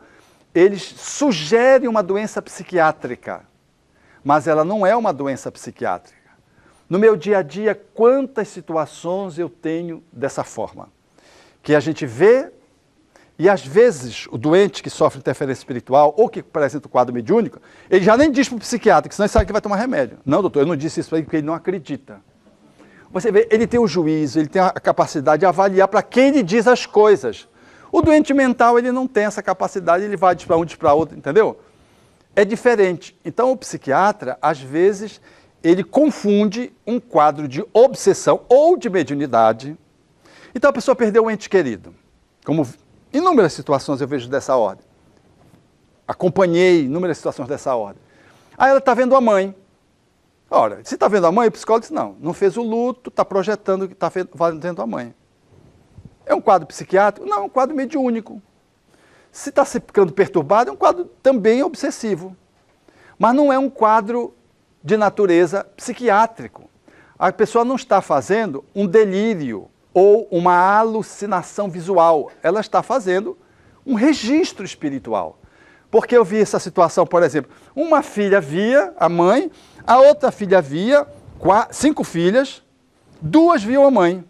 eles sugerem uma doença psiquiátrica, mas ela não é uma doença psiquiátrica. No meu dia a dia, quantas situações eu tenho dessa forma? Que a gente vê, e às vezes o doente que sofre interferência espiritual ou que apresenta o quadro mediúnico, ele já nem diz para o psiquiatra, que senão ele sabe que vai tomar remédio. Não, doutor, eu não disse isso para ele porque ele não acredita. Você vê, ele tem o juízo, ele tem a capacidade de avaliar para quem ele diz as coisas. O doente mental, ele não tem essa capacidade, ele vai diz para um, diz para outro, entendeu? É diferente. Então, o psiquiatra, às vezes, ele confunde um quadro de obsessão ou de mediunidade. Então, a pessoa perdeu um ente querido. Como inúmeras situações eu vejo dessa ordem. Acompanhei inúmeras situações dessa ordem. Aí ela está vendo a mãe. Ora, se está vendo a mãe, o psicólogo diz, não fez o luto, está projetando que está vendo a mãe. É um quadro psiquiátrico? Não, é um quadro mediúnico. Se está ficando perturbado, é um quadro também obsessivo. Mas não é um quadro de natureza psiquiátrico. A pessoa não está fazendo um delírio ou uma alucinação visual. Ela está fazendo um registro espiritual. Porque eu vi essa situação, por exemplo, uma filha via a mãe, a outra filha via 5 filhas, 2 viam a mãe.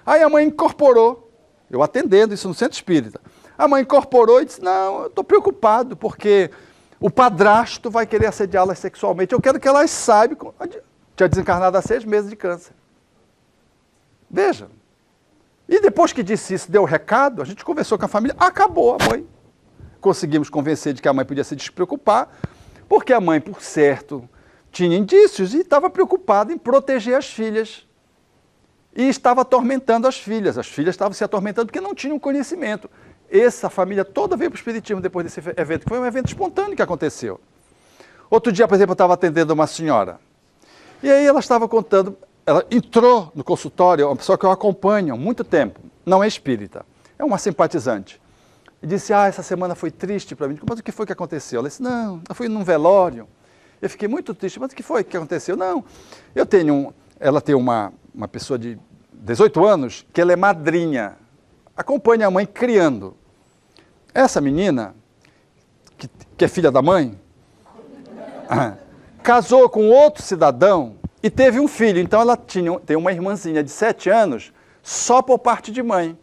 Aí a mãe incorporou. Eu atendendo isso no centro espírita. A mãe incorporou e disse, não, eu estou preocupado, porque o padrasto vai querer assediá-las sexualmente. Eu quero que elas saibam, tinha desencarnado há 6 meses de câncer. Veja. E depois que disse isso, deu o recado, a gente conversou com a família, acabou a mãe. Conseguimos convencer de que a mãe podia se despreocupar, porque a mãe, por certo, tinha indícios e estava preocupada em proteger as filhas. E estava atormentando as filhas estavam se atormentando porque não tinham conhecimento. Essa família toda veio para o Espiritismo depois desse evento, que foi um evento espontâneo que aconteceu. Outro dia, por exemplo, eu estava atendendo uma senhora, e aí ela estava contando, ela entrou no consultório, uma pessoa que eu acompanho há muito tempo, não é espírita, é uma simpatizante, e disse, essa semana foi triste para mim. Mas o que foi que aconteceu? Ela disse, não, eu fui num velório, eu fiquei muito triste, mas o que foi que aconteceu? Não, ela tem uma pessoa de 18 anos, que ela é madrinha, acompanha a mãe criando. Essa menina, que é filha da mãe, casou com outro cidadão e teve um filho. Então ela tem uma irmãzinha de 7 anos, só por parte de mãe.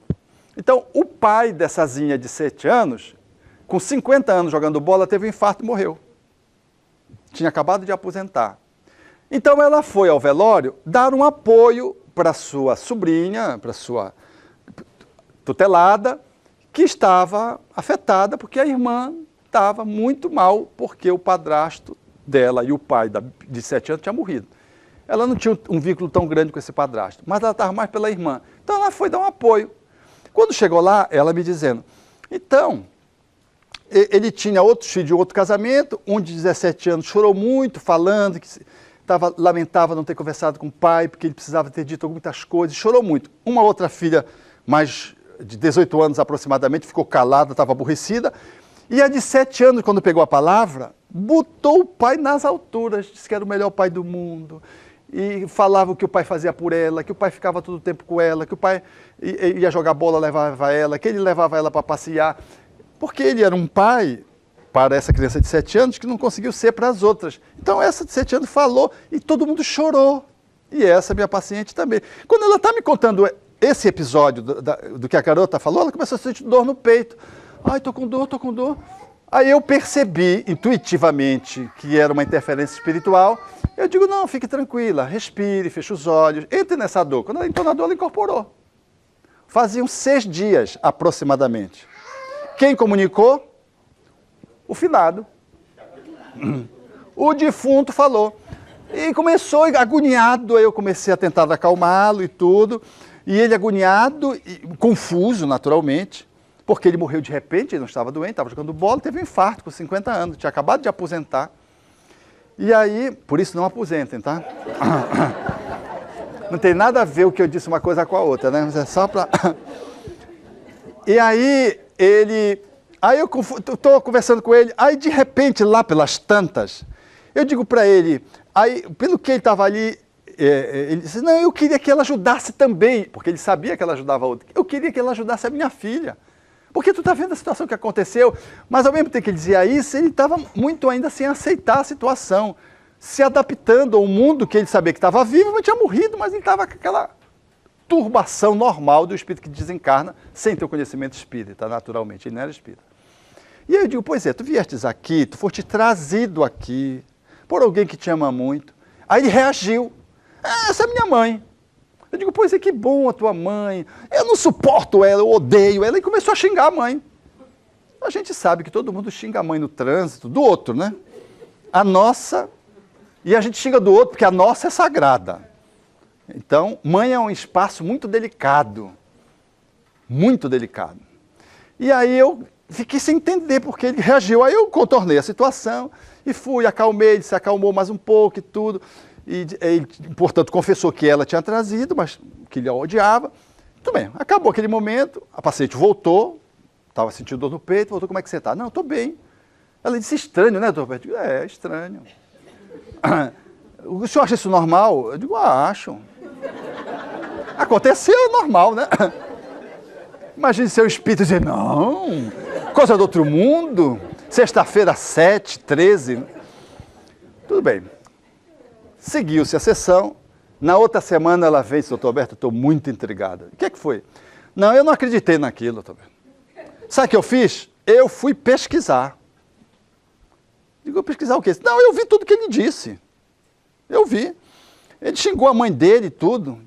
Então o pai dessazinha de 7 anos, com 50 anos jogando bola, teve um infarto e morreu. Tinha acabado de aposentar. Então ela foi ao velório dar um apoio para sua sobrinha, para sua tutelada, que estava afetada porque a irmã estava muito mal, porque o padrasto dela e o pai de 7 anos tinha morrido. Ela não tinha um vínculo tão grande com esse padrasto, mas ela estava mais pela irmã. Então ela foi dar um apoio. Quando chegou lá, ela me dizendo, então, ele tinha outros filhos de outro casamento, um de 17 anos chorou muito, falando que lamentava não ter conversado com o pai, porque ele precisava ter dito muitas coisas, chorou muito. Uma outra filha, mais de 18 anos aproximadamente, ficou calada, estava aborrecida, e a de 7 anos, quando pegou a palavra, botou o pai nas alturas, disse que era o melhor pai do mundo, e falava o que o pai fazia por ela, que o pai ficava todo o tempo com ela, que o pai ia jogar bola, levava ela, que ele levava ela para passear, porque ele era um pai para essa criança de 7 anos que não conseguiu ser para as outras. Então essa de 7 anos falou e todo mundo chorou. E essa minha paciente também. Quando ela está me contando esse episódio do que a garota falou, ela começou a sentir dor no peito. Ai, tô com dor, tô com dor. Aí eu percebi intuitivamente que era uma interferência espiritual. Eu digo, não, fique tranquila, respire, feche os olhos, entre nessa dor. Quando ela entrou na dor, ela incorporou. Faziam 6 dias, aproximadamente. Quem comunicou? O finado. O defunto falou. E começou agoniado, aí eu comecei a tentar acalmá-lo e tudo. E ele agoniado, e confuso naturalmente, porque ele morreu de repente, ele não estava doente, estava jogando bola, teve um infarto com 50 anos, tinha acabado de aposentar. E aí, por isso não aposentem, tá? Não tem nada a ver o que eu disse uma coisa com a outra, né? Mas é só para... E aí, aí eu estou conversando com ele, aí de repente, lá pelas tantas, eu digo para ele, aí, pelo que ele estava ali, ele disse, não, eu queria que ela ajudasse também, porque ele sabia que ela ajudava a outra. Eu queria que ela ajudasse a minha filha. Porque tu está vendo a situação que aconteceu, mas ao mesmo tempo que ele dizia isso, ele estava muito ainda sem aceitar a situação, se adaptando ao mundo que ele sabia que estava vivo, mas tinha morrido, mas ele estava com aquela turbação normal do espírito que desencarna, sem ter o conhecimento espírita, naturalmente, ele não era espírita. E aí eu digo, pois é, tu viestes aqui, tu foste trazido aqui por alguém que te ama muito. Aí ele reagiu, essa é minha mãe. Eu digo, pois é, que bom a tua mãe, eu não suporto ela, eu odeio ela, e começou a xingar a mãe. A gente sabe que todo mundo xinga a mãe no trânsito, do outro, né? A nossa, e a gente xinga do outro, porque a nossa é sagrada. Então, mãe é um espaço muito delicado, muito delicado. E aí eu fiquei sem entender porque ele reagiu, aí eu contornei a situação, e fui, acalmei, ele se acalmou mais um pouco e tudo. E ele, portanto, confessou que ela tinha trazido, mas que ele a odiava. Tudo bem, acabou aquele momento, a paciente voltou, estava sentindo dor no peito, voltou, como é que você está? Não, estou bem. Ela disse, estranho, né, doutor Roberto? Eu digo, é, estranho. O senhor acha isso normal? Eu digo, acho. Aconteceu, é normal, né? Imagine seu espírito dizer, não, coisa do outro mundo, sexta-feira, 7, 13. Tudo bem. Seguiu-se a sessão. Na outra semana ela veio e disse, doutor Alberto, estou muito intrigada. O que é que foi? Não, eu não acreditei naquilo, doutor Alberto. Sabe o que eu fiz? Eu fui pesquisar. Digo, pesquisar o quê? Não, eu vi tudo que ele disse. Eu vi. Ele xingou a mãe dele e tudo.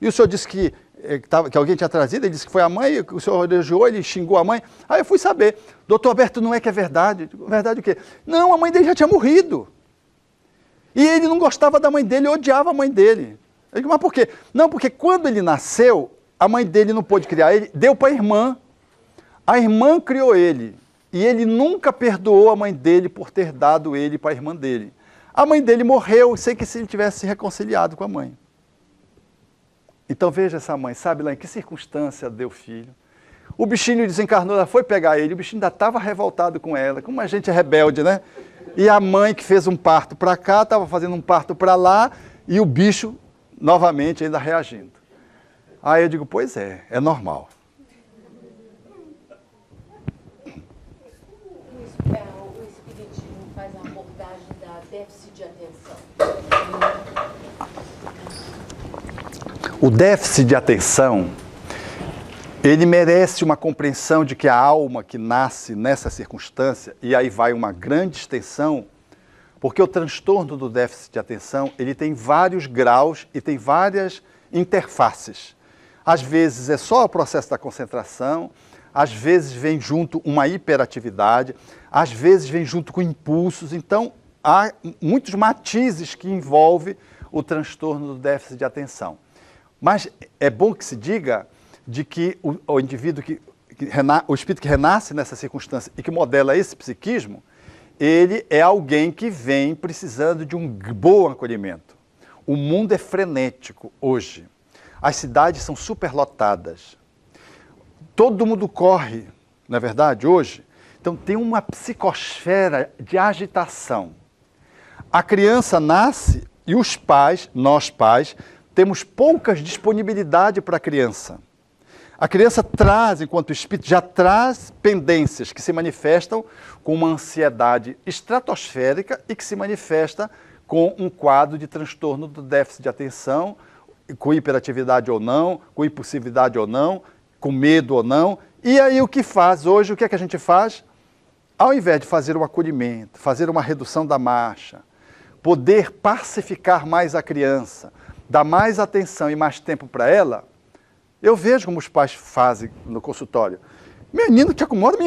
E o senhor disse que alguém tinha trazido, ele disse que foi a mãe, o senhor elogiou, ele xingou a mãe. Aí eu fui saber. Doutor Alberto, não é que é verdade? Digo, verdade o quê? Não, a mãe dele já tinha morrido. E ele não gostava da mãe dele, odiava a mãe dele. Eu digo, mas por quê? Não, porque quando ele nasceu, a mãe dele não pôde criar ele, deu para a irmã. A irmã criou ele. E ele nunca perdoou a mãe dele por ter dado ele para a irmã dele. A mãe dele morreu, sei que se ele tivesse se reconciliado com a mãe. Então veja essa mãe, sabe lá em que circunstância deu filho. O bichinho desencarnou, ela foi pegar ele, o bichinho ainda estava revoltado com ela, como a gente é rebelde, né? E a mãe que fez um parto para cá, estava fazendo um parto para lá, e o bicho novamente ainda reagindo. Aí eu digo, pois é normal. O Espiritismo faz a abordagem da déficit de atenção. O déficit de atenção, ele merece uma compreensão de que a alma que nasce nessa circunstância, e aí vai uma grande extensão, porque o transtorno do déficit de atenção, ele tem vários graus e tem várias interfaces. Às vezes é só o processo da concentração, às vezes vem junto uma hiperatividade, às vezes vem junto com impulsos, então há muitos matizes que envolvem o transtorno do déficit de atenção. Mas é bom que se diga de que o indivíduo, o espírito que renasce nessa circunstância e que modela esse psiquismo, ele é alguém que vem precisando de um bom acolhimento. O mundo é frenético hoje. As cidades são superlotadas. Todo mundo corre, não é verdade, hoje? Então tem uma psicosfera de agitação. A criança nasce e os pais, nós pais, temos poucas disponibilidade para a criança. A criança traz, enquanto o espírito, já traz pendências que se manifestam com uma ansiedade estratosférica e que se manifesta com um quadro de transtorno do déficit de atenção com hiperatividade ou não, com impulsividade ou não, com medo ou não. E aí o que faz hoje, o que é que a gente faz? Ao invés de fazer um acolhimento, fazer uma redução da marcha, poder pacificar mais a criança, dar mais atenção e mais tempo para ela, eu vejo como os pais fazem no consultório. Menino te acomoda,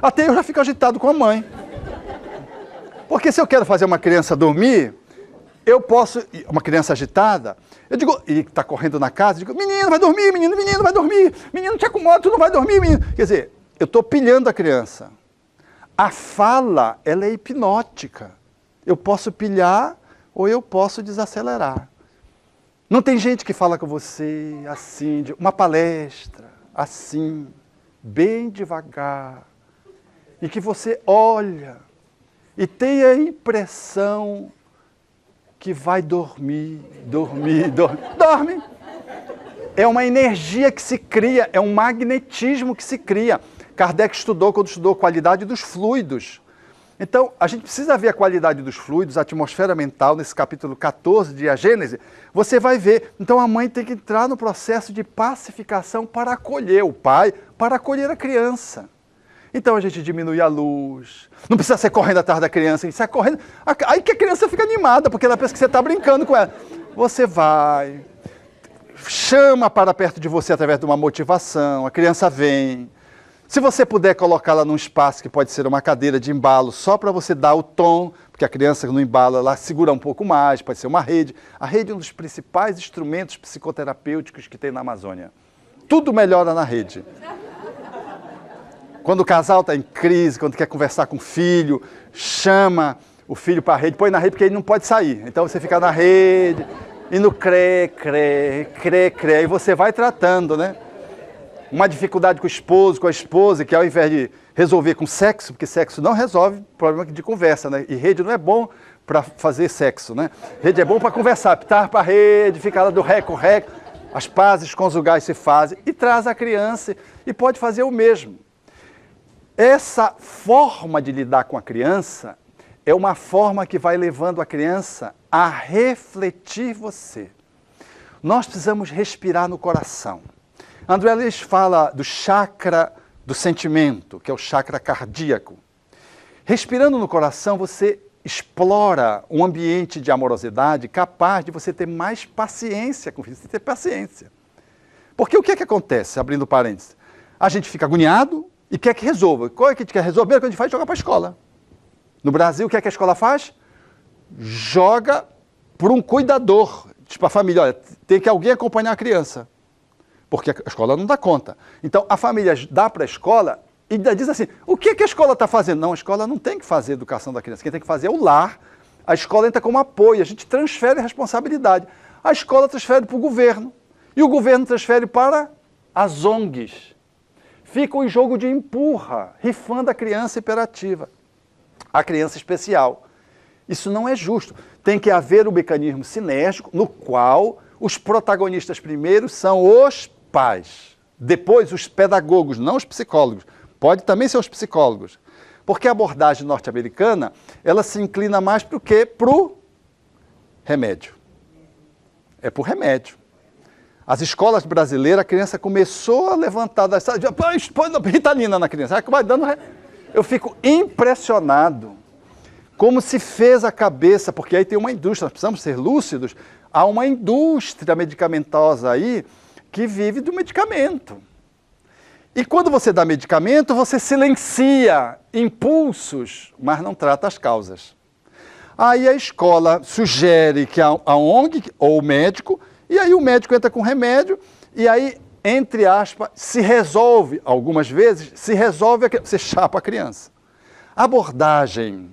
até eu já fico agitado com a mãe. Porque se eu quero fazer uma criança dormir, eu posso, uma criança agitada, eu digo, e está correndo na casa, eu digo, menino vai dormir, menino vai dormir, menino te acomoda, tu não vai dormir, menino. Quer dizer, eu estou pilhando a criança. A fala, ela é hipnótica. Eu posso pilhar ou eu posso desacelerar. Não tem gente que fala com você assim, uma palestra, assim, bem devagar, e que você olha e tem a impressão que vai dormir. Dorme! É uma energia que se cria, é um magnetismo que se cria. Kardec estudou quando estudou a qualidade dos fluidos. Então, a gente precisa ver a qualidade dos fluidos, a atmosfera mental, nesse capítulo 14 de A Gênese, você vai ver. Então, a mãe tem que entrar no processo de pacificação para acolher o pai, para acolher a criança. Então, a gente diminui a luz, não precisa sair correndo atrás da criança, sai correndo, aí que a criança fica animada, porque ela pensa que você está brincando com ela. Você vai, chama para perto de você através de uma motivação, a criança vem. Se você puder colocá-la num espaço que pode ser uma cadeira de embalo, só para você dar o tom, porque a criança no embalo ela segura um pouco mais, pode ser uma rede. A rede é um dos principais instrumentos psicoterapêuticos que tem na Amazônia. Tudo melhora na rede. Quando o casal está em crise, quando quer conversar com o filho, chama o filho para a rede, põe na rede porque ele não pode sair. Então você fica na rede, e no crê, e você vai tratando, né? Uma dificuldade com o esposo, com a esposa, que ao invés de resolver com sexo, porque sexo não resolve problema de conversa, né? E rede não é bom para fazer sexo, né? Rede é bom para conversar, pitar para a rede, ficar lá do ré com ré, as pazes conjugais se fazem, e traz a criança e pode fazer o mesmo. Essa forma de lidar com a criança é uma forma que vai levando a criança a refletir você. Nós precisamos respirar no coração. André Luiz fala do chakra do sentimento, que é o chakra cardíaco. Respirando no coração, você explora um ambiente de amorosidade capaz de você ter mais paciência com o filho, você ter paciência. Porque o que é que acontece, abrindo parênteses? A gente fica agoniado e quer que resolva. Qual é que a gente quer resolver? O que a gente faz? Joga para a escola. No Brasil, o que é que a escola faz? Joga para um cuidador. Tipo, a família, olha, tem que alguém acompanhar a criança. Porque a escola não dá conta. Então, a família dá para a escola e diz assim, o que a escola está fazendo? Não, a escola não tem que fazer a educação da criança. Quem tem que fazer é o lar. A escola entra como apoio, a gente transfere a responsabilidade. A escola transfere para o governo. E o governo transfere para as ONGs. Fica um jogo de empurra, rifando a criança hiperativa, a criança especial. Isso não é justo. Tem que haver um mecanismo sinérgico no qual os protagonistas primeiro são os pais, depois os pedagogos, não os psicólogos. Pode também ser os psicólogos. Porque a abordagem norte-americana, ela se inclina mais para o quê? Para o remédio. É para o remédio. As escolas brasileiras, a criança começou a levantar das salas, põe Ritalina na criança, vai dando... Eu fico impressionado como se fez a cabeça, porque aí tem uma indústria, nós precisamos ser lúcidos, há uma indústria medicamentosa aí que vive do medicamento. E quando você dá medicamento, você silencia impulsos, mas não trata as causas. Aí a escola sugere que a ONG ou o médico, e aí o médico entra com remédio, e aí, entre aspas, se resolve, algumas vezes, você chapa a criança. A abordagem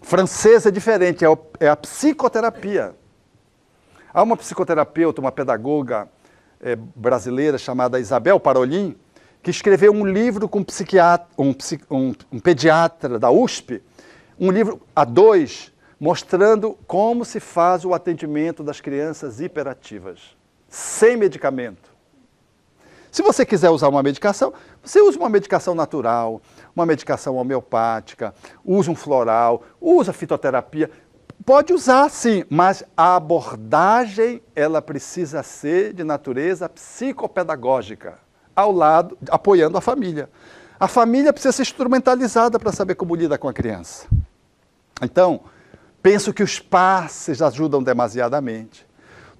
francesa é diferente, é a psicoterapia. Há uma psicoterapeuta, uma pedagoga brasileira chamada Isabel Parolin, que escreveu um livro com um pediatra da USP, um livro a dois, mostrando como se faz o atendimento das crianças hiperativas, sem medicamento. Se você quiser usar uma medicação, você usa uma medicação natural, uma medicação homeopática, usa um floral, usa fitoterapia, Pode usar, sim, mas a abordagem ela precisa ser de natureza psicopedagógica, ao lado, apoiando a família. A família precisa ser instrumentalizada para saber como lida com a criança. Então, penso que os passes ajudam demasiadamente.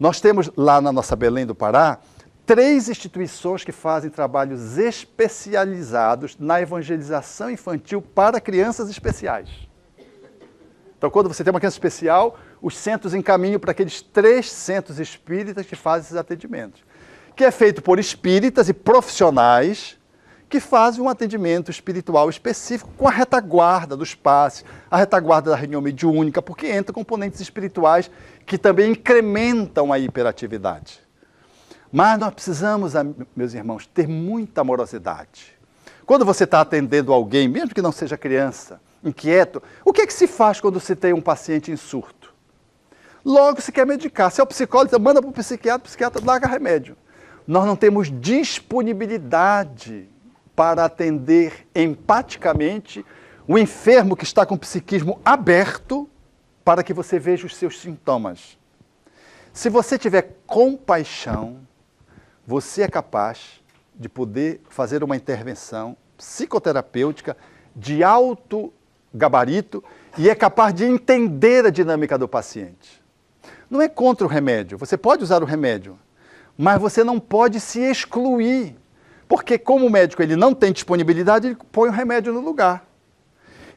Nós temos lá na nossa Belém do Pará 3 instituições que fazem trabalhos especializados na evangelização infantil para crianças especiais. Então, quando você tem uma criança especial, os centros encaminham para aqueles 3 centros espíritas que fazem esses atendimentos, que é feito por espíritas e profissionais que fazem um atendimento espiritual específico com a retaguarda dos passes, a retaguarda da reunião mediúnica, porque entra componentes espirituais que também incrementam a hiperatividade. Mas nós precisamos, meus irmãos, ter muita amorosidade. Quando você está atendendo alguém, mesmo que não seja criança, inquieto, o que é que se faz quando se tem um paciente em surto? Logo se quer medicar. Se é o psicólogo, manda para o psiquiatra larga remédio. Nós não temos disponibilidade para atender empaticamente o enfermo que está com o psiquismo aberto para que você veja os seus sintomas. Se você tiver compaixão, você é capaz de poder fazer uma intervenção psicoterapêutica de alto gabarito e é capaz de entender a dinâmica do paciente. Não é contra o remédio, você pode usar o remédio, mas você não pode se excluir, porque como o médico ele não tem disponibilidade, ele põe o remédio no lugar.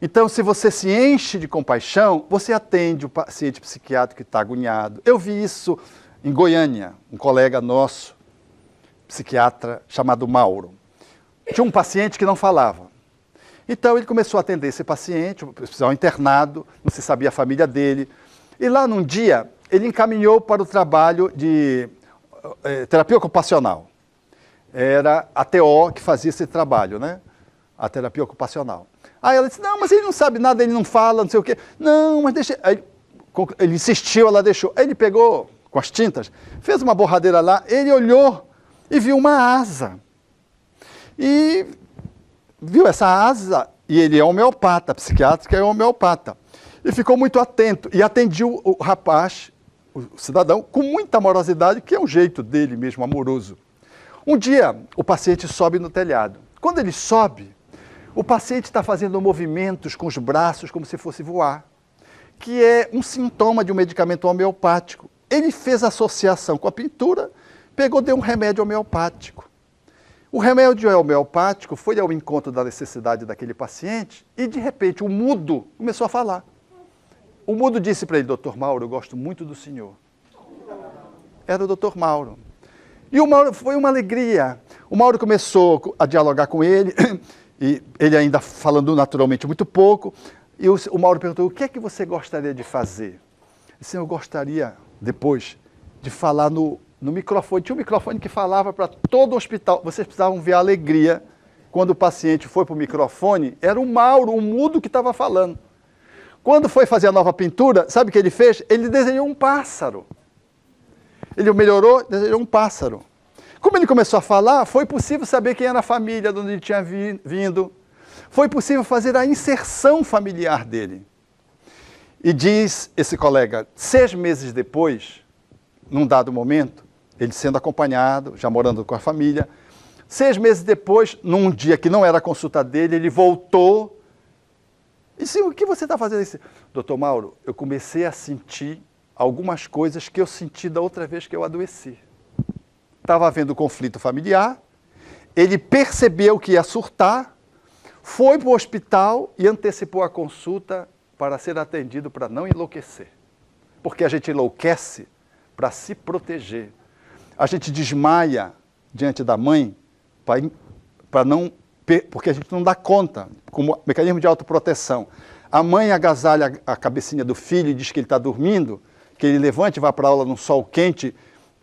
Então, se você se enche de compaixão, você atende o paciente psiquiátrico que está agoniado. Eu vi isso em Goiânia, um colega nosso, psiquiatra, chamado Mauro. Tinha um paciente que não falava. Então, ele começou a atender esse paciente, o pessoal internado, não se sabia a família dele. E lá, num dia, ele encaminhou para o trabalho de terapia ocupacional. Era a TO que fazia esse trabalho, né? A terapia ocupacional. Aí ela disse, não, mas ele não sabe nada, ele não fala, não sei o quê. Não, mas deixa... Aí, ele insistiu, ela deixou. Aí ele pegou com as tintas, fez uma borradeira lá, ele olhou e viu uma asa. E viu essa asa, e ele é homeopata, psiquiatra é homeopata. E ficou muito atento e atendiu o rapaz, o cidadão, com muita amorosidade, que é um jeito dele mesmo, amoroso. Um dia, o paciente sobe no telhado. Quando ele sobe, o paciente está fazendo movimentos com os braços como se fosse voar, que é um sintoma de um medicamento homeopático. Ele fez associação com a pintura, pegou, deu um remédio homeopático. O remédio homeopático foi ao encontro da necessidade daquele paciente e, de repente, o mudo começou a falar. O mudo disse para ele, doutor Mauro, eu gosto muito do senhor. Era o doutor Mauro. E o Mauro, foi uma alegria. O Mauro começou a dialogar com ele, e ele ainda falando naturalmente muito pouco, e o Mauro perguntou, o que é que você gostaria de fazer? Ele disse, eu gostaria, depois, de falar no microfone. Tinha um microfone que falava para todo o hospital. Vocês precisavam ver a alegria quando o paciente foi para o microfone, era o Mauro, o mudo que estava falando. Quando foi fazer a nova pintura, sabe o que ele fez? Ele desenhou um pássaro. Ele melhorou, desenhou um pássaro. Como ele começou a falar, foi possível saber quem era a família, de onde ele tinha vindo. Foi possível fazer a inserção familiar dele. E diz esse colega, 6 meses depois, num dado momento, ele sendo acompanhado, já morando com a família, 6 meses depois, num dia que não era a consulta dele, ele voltou e disse, o que você está fazendo? Ele disse, doutor Mauro, eu comecei a sentir algumas coisas que eu senti da outra vez que eu adoeci. Estava havendo conflito familiar, ele percebeu que ia surtar, foi para o hospital e antecipou a consulta para ser atendido para não enlouquecer. Porque a gente enlouquece para se proteger. A gente desmaia diante da mãe porque a gente não dá conta, como mecanismo de autoproteção. A mãe agasalha a cabecinha do filho e diz que ele está dormindo, que ele levante e vá para a aula num sol quente,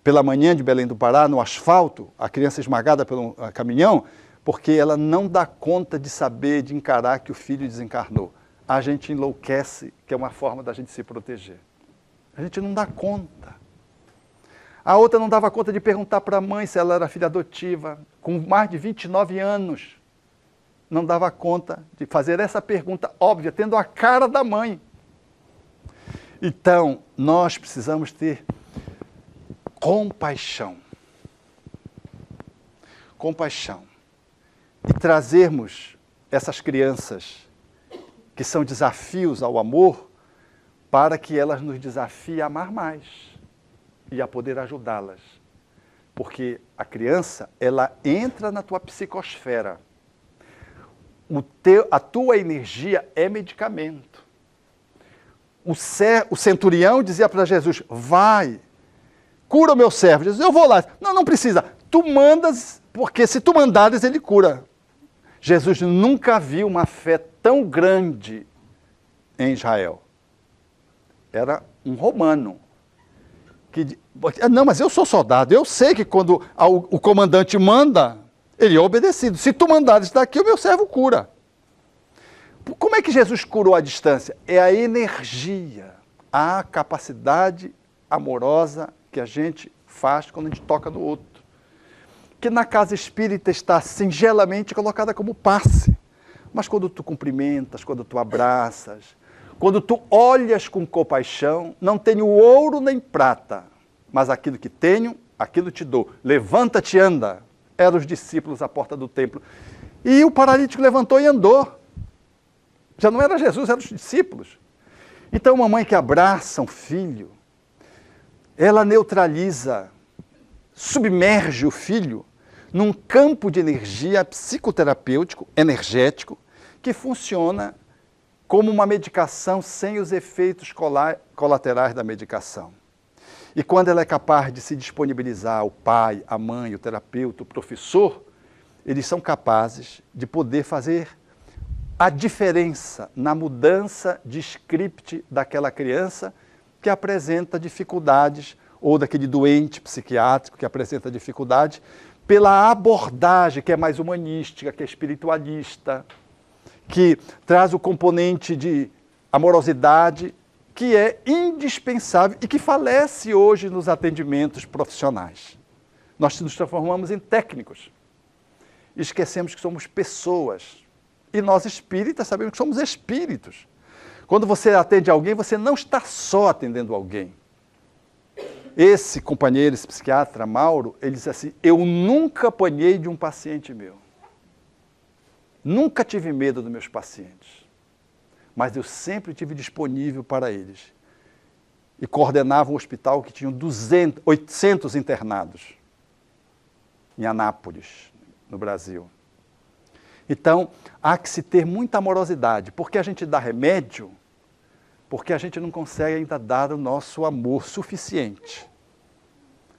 pela manhã de Belém do Pará, no asfalto, a criança esmagada pelo caminhão, porque ela não dá conta de saber, de encarar que o filho desencarnou. A gente enlouquece, que é uma forma da gente se proteger. A gente não dá conta. A outra não dava conta de perguntar para a mãe se ela era filha adotiva, com mais de 29 anos. Não dava conta de fazer essa pergunta óbvia, tendo a cara da mãe. Então, nós precisamos ter compaixão. Compaixão. E trazermos essas crianças que são desafios ao amor para que elas nos desafiem a amar mais e a poder ajudá-las. Porque a criança, ela entra na tua psicosfera. A tua energia é medicamento. O centurião dizia para Jesus, vai, cura o meu servo. Jesus, eu vou lá. Não, não precisa. Tu mandas, porque se tu mandares, ele cura. Jesus nunca viu uma fé tão grande em Israel. Era um romano. Não, mas eu sou soldado. Eu sei que quando o comandante manda, ele é obedecido. Se tu mandares daqui, o meu servo cura. Como é que Jesus curou a distância? É a energia, a capacidade amorosa que a gente faz quando a gente toca no outro. Que na casa espírita está singelamente colocada como passe. Mas quando tu cumprimentas, quando tu abraças, quando tu olhas com compaixão, não tenho ouro nem prata, mas aquilo que tenho, aquilo te dou. Levanta-te e anda. Eram os discípulos à porta do templo. E o paralítico levantou e andou. Já não era Jesus, eram os discípulos. Então, uma mãe que abraça um filho, ela neutraliza, submerge o filho num campo de energia psicoterapêutico, energético, que funciona como uma medicação sem os efeitos colaterais da medicação. E quando ela é capaz de se disponibilizar, o pai, a mãe, o terapeuta, o professor, eles são capazes de poder fazer a diferença na mudança de script daquela criança que apresenta dificuldades, ou daquele doente psiquiátrico que apresenta dificuldades, pela abordagem que é mais humanística, que é espiritualista, que traz o componente de amorosidade, que é indispensável e que falece hoje nos atendimentos profissionais. Nós nos transformamos em técnicos. Esquecemos que somos pessoas. E nós espíritas sabemos que somos espíritos. Quando você atende alguém, você não está só atendendo alguém. Esse companheiro, esse psiquiatra, Mauro, ele diz assim, eu nunca apanhei de um paciente meu. Nunca tive medo dos meus pacientes. Mas eu sempre estive disponível para eles. E coordenava um hospital que tinha 800 internados. Em Anápolis, no Brasil. Então, há que se ter muita amorosidade. Porque a gente dá remédio, porque a gente não consegue ainda dar o nosso amor suficiente.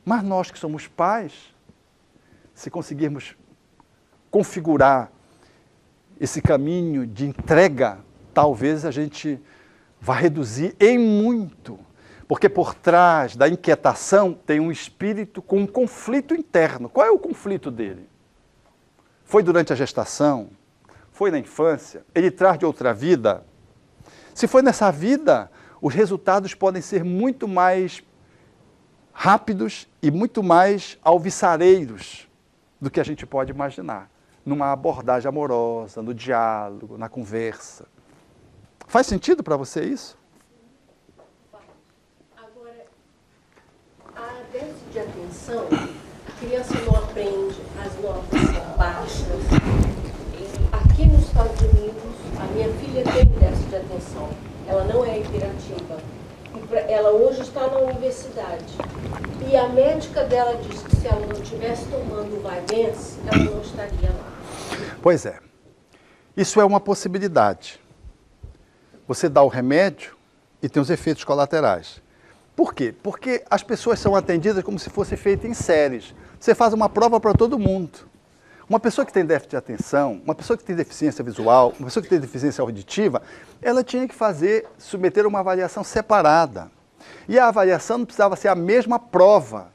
Mas nós que somos pais, se conseguirmos configurar esse caminho de entrega, talvez a gente vá reduzir em muito. Porque por trás da inquietação tem um espírito com um conflito interno. Qual é o conflito dele? Foi durante a gestação? Foi na infância? Ele traz de outra vida? Se foi nessa vida, os resultados podem ser muito mais rápidos e muito mais alvissareiros do que a gente pode imaginar. Numa abordagem amorosa, no diálogo, na conversa. Faz sentido para você isso? Agora, a déficit de atenção, a criança não aprende as notas baixas. Aqui nos Estados Unidos, a minha filha tem déficit de atenção. Ela não é hiperativa. Ela hoje está na universidade. E a médica dela disse que se ela não estivesse tomando o Vyvanse, ela não estaria lá. Pois é. Isso é uma possibilidade. Você dá o remédio e tem os efeitos colaterais. Por quê? Porque as pessoas são atendidas como se fosse feito em séries. Você faz uma prova para todo mundo. Uma pessoa que tem déficit de atenção, uma pessoa que tem deficiência visual, uma pessoa que tem deficiência auditiva, ela tinha que submeter uma avaliação separada. E a avaliação não precisava ser a mesma prova.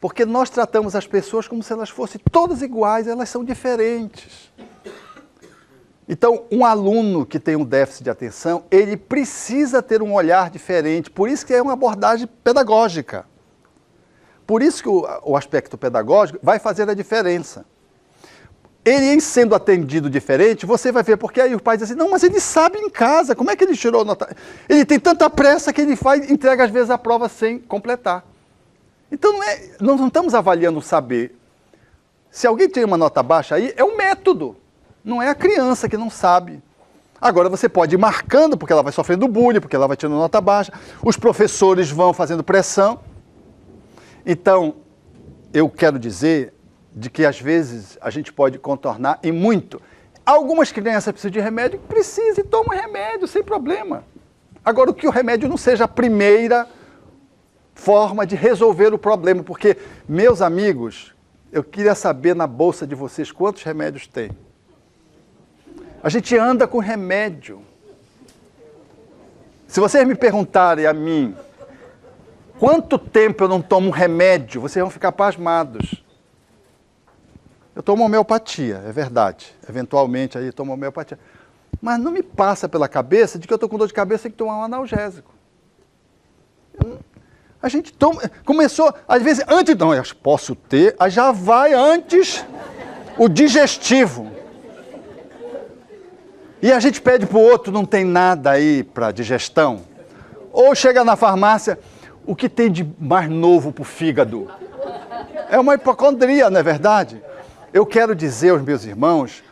Porque nós tratamos as pessoas como se elas fossem todas iguais, elas são diferentes. Então, um aluno que tem um déficit de atenção, ele precisa ter um olhar diferente. Por isso que é uma abordagem pedagógica. Por isso que o aspecto pedagógico vai fazer a diferença. ele em sendo atendido diferente, você vai ver, porque aí o pai diz assim, não, mas ele sabe em casa, como é que ele tirou nota? Ele tem tanta pressa que ele entrega às vezes a prova sem completar. Então nós não estamos avaliando o saber. Se alguém tem uma nota baixa aí, é um método, não é a criança que não sabe. Agora você pode ir marcando, porque ela vai sofrendo bullying, porque ela vai tirando nota baixa, os professores vão fazendo pressão. Então, eu quero dizer de que às vezes a gente pode contornar e muito. Algumas crianças precisam de remédio, precisa e toma remédio sem problema. Agora, que o remédio não seja a primeira forma de resolver o problema, porque, meus amigos, eu queria saber na bolsa de vocês quantos remédios tem. A gente anda com remédio. Se vocês me perguntarem a mim quanto tempo eu não tomo remédio, vocês vão ficar pasmados. Eu tomo homeopatia, é verdade. Eventualmente aí eu tomo homeopatia. Mas não me passa pela cabeça de que eu estou com dor de cabeça e tem que tomar um analgésico. A gente toma, começou, às vezes, antes, não, eu posso ter, aí já vai antes o digestivo. E a gente pede para o outro, não tem nada aí para digestão. Ou chega na farmácia, o que tem de mais novo para o fígado? É uma hipocondria, não é verdade? Eu quero dizer aos meus irmãos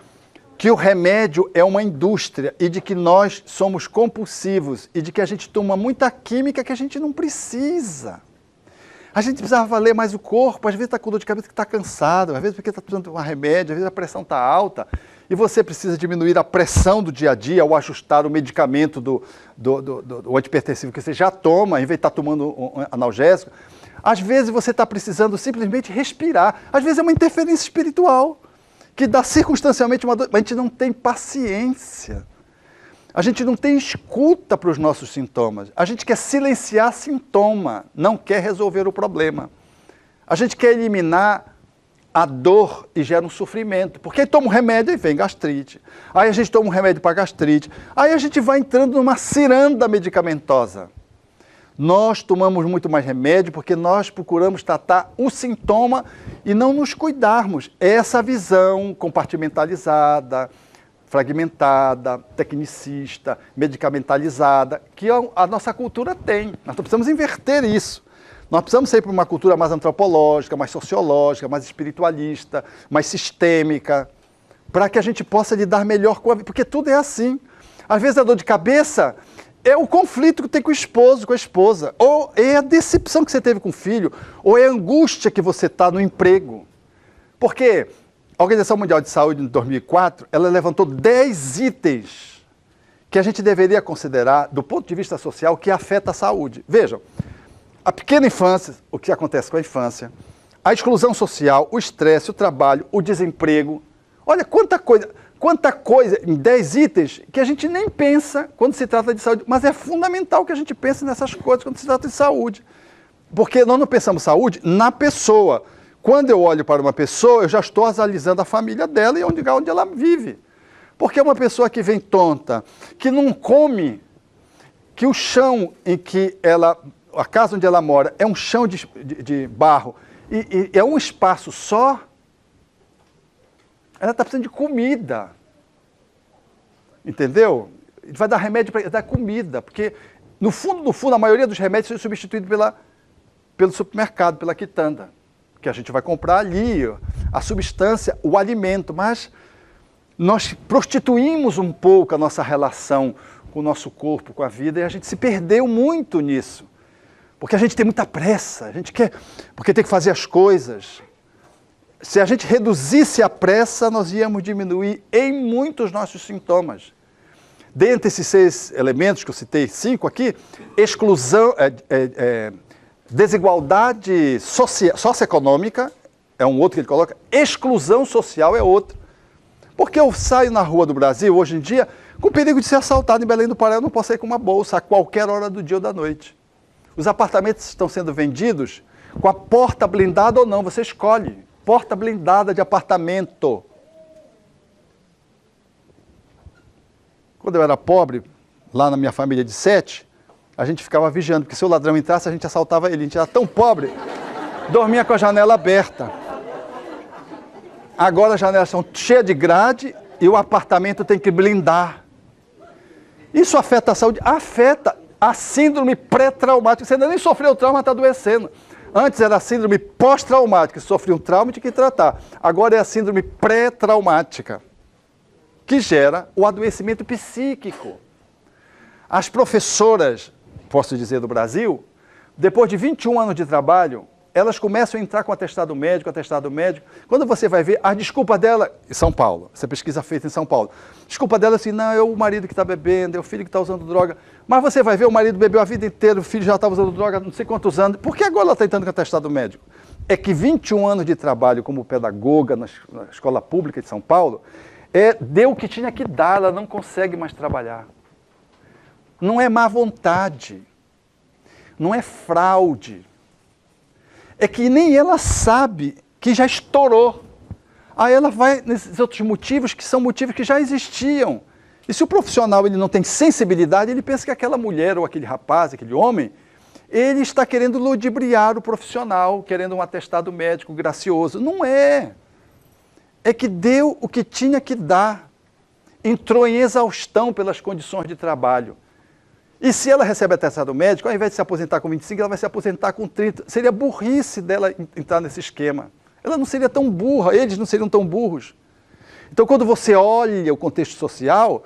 que o remédio é uma indústria e de que nós somos compulsivos e de que a gente toma muita química que a gente não precisa. A gente precisava valer mais o corpo, às vezes está com dor de cabeça que está cansado, às vezes porque está tomando um remédio, às vezes a pressão está alta e você precisa diminuir a pressão do dia a dia ou ajustar o medicamento do antipertensivo que você já toma, em vez de estar tomando um analgésico. Às vezes você está precisando simplesmente respirar. Às vezes é uma interferência espiritual, que dá circunstancialmente uma dor. Mas a gente não tem paciência. A gente não tem escuta para os nossos sintomas. A gente quer silenciar sintoma, não quer resolver o problema. A gente quer eliminar a dor e gera um sofrimento. Porque aí toma um remédio e vem gastrite. Aí a gente toma um remédio para gastrite. Aí a gente vai entrando numa ciranda medicamentosa. Nós tomamos muito mais remédio porque nós procuramos tratar o sintoma e não nos cuidarmos. Essa visão compartimentalizada, fragmentada, tecnicista, medicamentalizada, que a nossa cultura tem. Nós precisamos inverter isso. Nós precisamos sair para uma cultura mais antropológica, mais sociológica, mais espiritualista, mais sistêmica, para que a gente possa lidar melhor com a vida, porque tudo é assim. Às vezes a dor de cabeça é o conflito que tem com o esposo, com a esposa, ou é a decepção que você teve com o filho, ou é a angústia que você está no emprego. Porque a Organização Mundial de Saúde, em 2004, ela levantou 10 itens que a gente deveria considerar, do ponto de vista social, que afeta a saúde. Vejam, a pequena infância, o que acontece com a infância, a exclusão social, o estresse, o trabalho, o desemprego. Olha quanta coisa em 10 itens que a gente nem pensa quando se trata de saúde, mas é fundamental que a gente pense nessas coisas quando se trata de saúde. Porque nós não pensamos saúde na pessoa. Quando eu olho para uma pessoa, eu já estou analisando a família dela e onde ela vive. Porque é uma pessoa que vem tonta, que não come, que o chão em que a casa onde ela mora é um chão de barro e é um espaço só, ela está precisando de comida. Entendeu? Vai dar remédio para dar comida, porque no fundo, a maioria dos remédios é substituído pelo supermercado, pela quitanda, que a gente vai comprar ali, a substância, o alimento, mas nós prostituímos um pouco a nossa relação com o nosso corpo, com a vida, e a gente se perdeu muito nisso. Porque a gente tem muita pressa, a gente quer, porque tem que fazer as coisas. Se a gente reduzisse a pressa, nós íamos diminuir em muitos nossos sintomas. Dentre esses 6 elementos que eu citei, 5 aqui, exclusão, desigualdade socioeconômica é um outro que ele coloca, exclusão social é outro. Porque eu saio na rua do Brasil, hoje em dia, com perigo de ser assaltado em Belém do Pará, eu não posso sair com uma bolsa a qualquer hora do dia ou da noite. Os apartamentos estão sendo vendidos com a porta blindada ou não, você escolhe. Porta blindada de apartamento. Quando eu era pobre, lá na minha família de 7, a gente ficava vigiando, porque se o ladrão entrasse, a gente assaltava ele. A gente era tão pobre, dormia com a janela aberta. Agora as janelas são cheias de grade e o apartamento tem que blindar. Isso afeta a saúde? Afeta a síndrome pré-traumática. Você ainda nem sofreu o trauma, está adoecendo. Antes era a síndrome pós-traumática, sofreu um trauma e tinha que tratar. Agora é a síndrome pré-traumática, que gera o adoecimento psíquico. As professoras, posso dizer, do Brasil, depois de 21 anos de trabalho, elas começam a entrar com atestado médico. Quando você vai ver, a desculpa dela, em São Paulo, essa pesquisa feita em São Paulo, desculpa dela é assim, não, é o marido que está bebendo, é o filho que está usando droga. Mas você vai ver, o marido bebeu a vida inteira, o filho já estava usando droga não sei quantos anos. Por que agora ela está entrando com atestado médico? É que 21 anos de trabalho como pedagoga na escola pública de São Paulo, deu o que tinha que dar, ela não consegue mais trabalhar. Não é má vontade, não é fraude. É que nem ela sabe que já estourou. Aí ela vai nesses outros motivos que são motivos que já existiam. E se o profissional ele não tem sensibilidade, ele pensa que aquela mulher ou aquele rapaz, aquele homem, ele está querendo ludibriar o profissional, querendo um atestado médico gracioso. Não é. É que deu o que tinha que dar. Entrou em exaustão pelas condições de trabalho. E se ela recebe atestado médico, ao invés de se aposentar com 25, ela vai se aposentar com 30. Seria burrice dela entrar nesse esquema. Ela não seria tão burra, eles não seriam tão burros. Então, quando você olha o contexto social,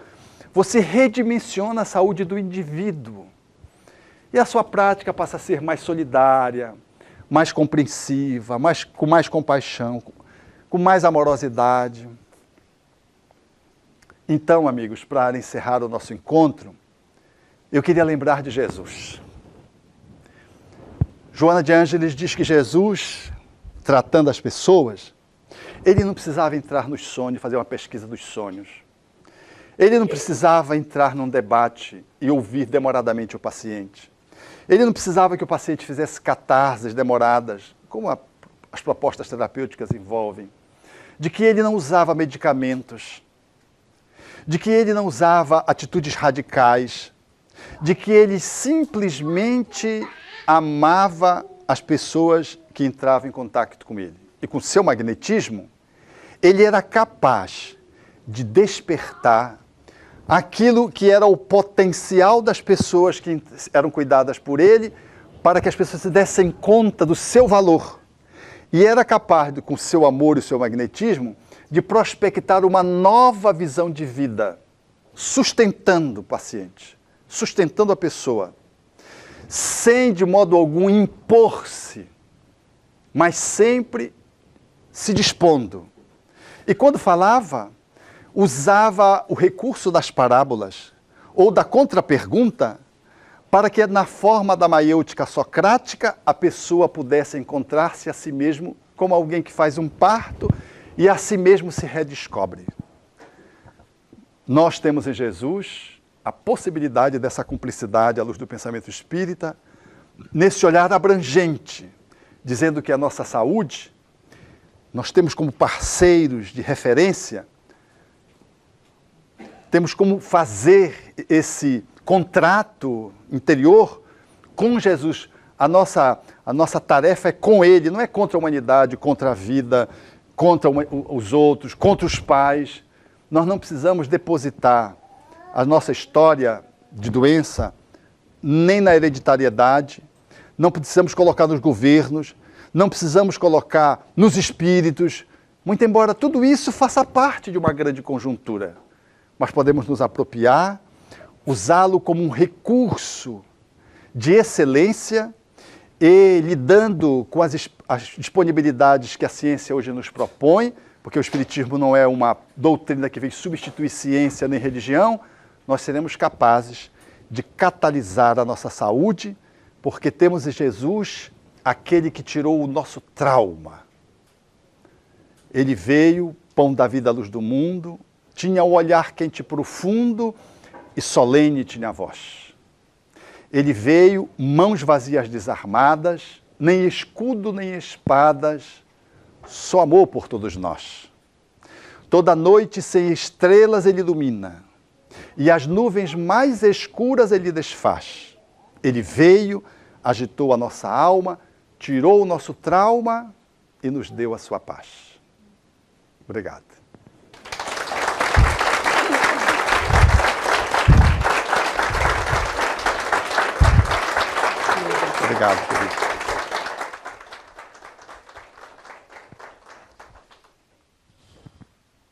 você redimensiona a saúde do indivíduo. E a sua prática passa a ser mais solidária, mais compreensiva, com mais compaixão, com mais amorosidade. Então, amigos, para encerrar o nosso encontro, eu queria lembrar de Jesus. Joana de Ângeles diz que Jesus, tratando as pessoas, ele não precisava entrar nos sonhos, fazer uma pesquisa dos sonhos. Ele não precisava entrar num debate e ouvir demoradamente o paciente. Ele não precisava que o paciente fizesse catarses demoradas, como as propostas terapêuticas envolvem. De que ele não usava medicamentos. De que ele não usava atitudes radicais. De que ele simplesmente amava as pessoas que entravam em contato com ele. E com seu magnetismo, ele era capaz de despertar aquilo que era o potencial das pessoas que eram cuidadas por ele, para que as pessoas se dessem conta do seu valor. E era capaz, com seu amor e seu magnetismo, de prospectar uma nova visão de vida, sustentando o paciente, sustentando a pessoa, sem de modo algum impor-se, mas sempre se dispondo. E quando falava, usava o recurso das parábolas ou da contrapergunta para que na forma da maiêutica socrática a pessoa pudesse encontrar-se a si mesmo como alguém que faz um parto e a si mesmo se redescobre. Nós temos em Jesus a possibilidade dessa cumplicidade à luz do pensamento espírita, nesse olhar abrangente, dizendo que a nossa saúde, nós temos como parceiros de referência, temos como fazer esse contrato interior com Jesus. A nossa tarefa é com Ele, não é contra a humanidade, contra a vida, contra os outros, contra os pais. Nós não precisamos depositar a nossa história de doença nem na hereditariedade, não precisamos colocar nos governos, não precisamos colocar nos espíritos, muito embora tudo isso faça parte de uma grande conjuntura. Mas podemos nos apropriar, usá-lo como um recurso de excelência e lidando com as disponibilidades que a ciência hoje nos propõe, porque o Espiritismo não é uma doutrina que vem substituir ciência nem religião, nós seremos capazes de catalisar a nossa saúde, porque temos em Jesus aquele que tirou o nosso trauma. Ele veio, pão da vida, luz do mundo, tinha o olhar quente profundo e solene tinha a voz. Ele veio, mãos vazias desarmadas, nem escudo nem espadas, só amor por todos nós. Toda noite sem estrelas ele ilumina, e as nuvens mais escuras ele desfaz. Ele veio, agitou a nossa alma, tirou o nosso trauma e nos deu a sua paz. Obrigado. Obrigado, querido.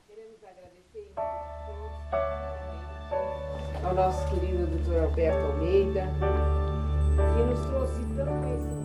Queremos agradecer ao nosso querido Dr. Alberto Almeida, que nos trouxe tanto conhecimento.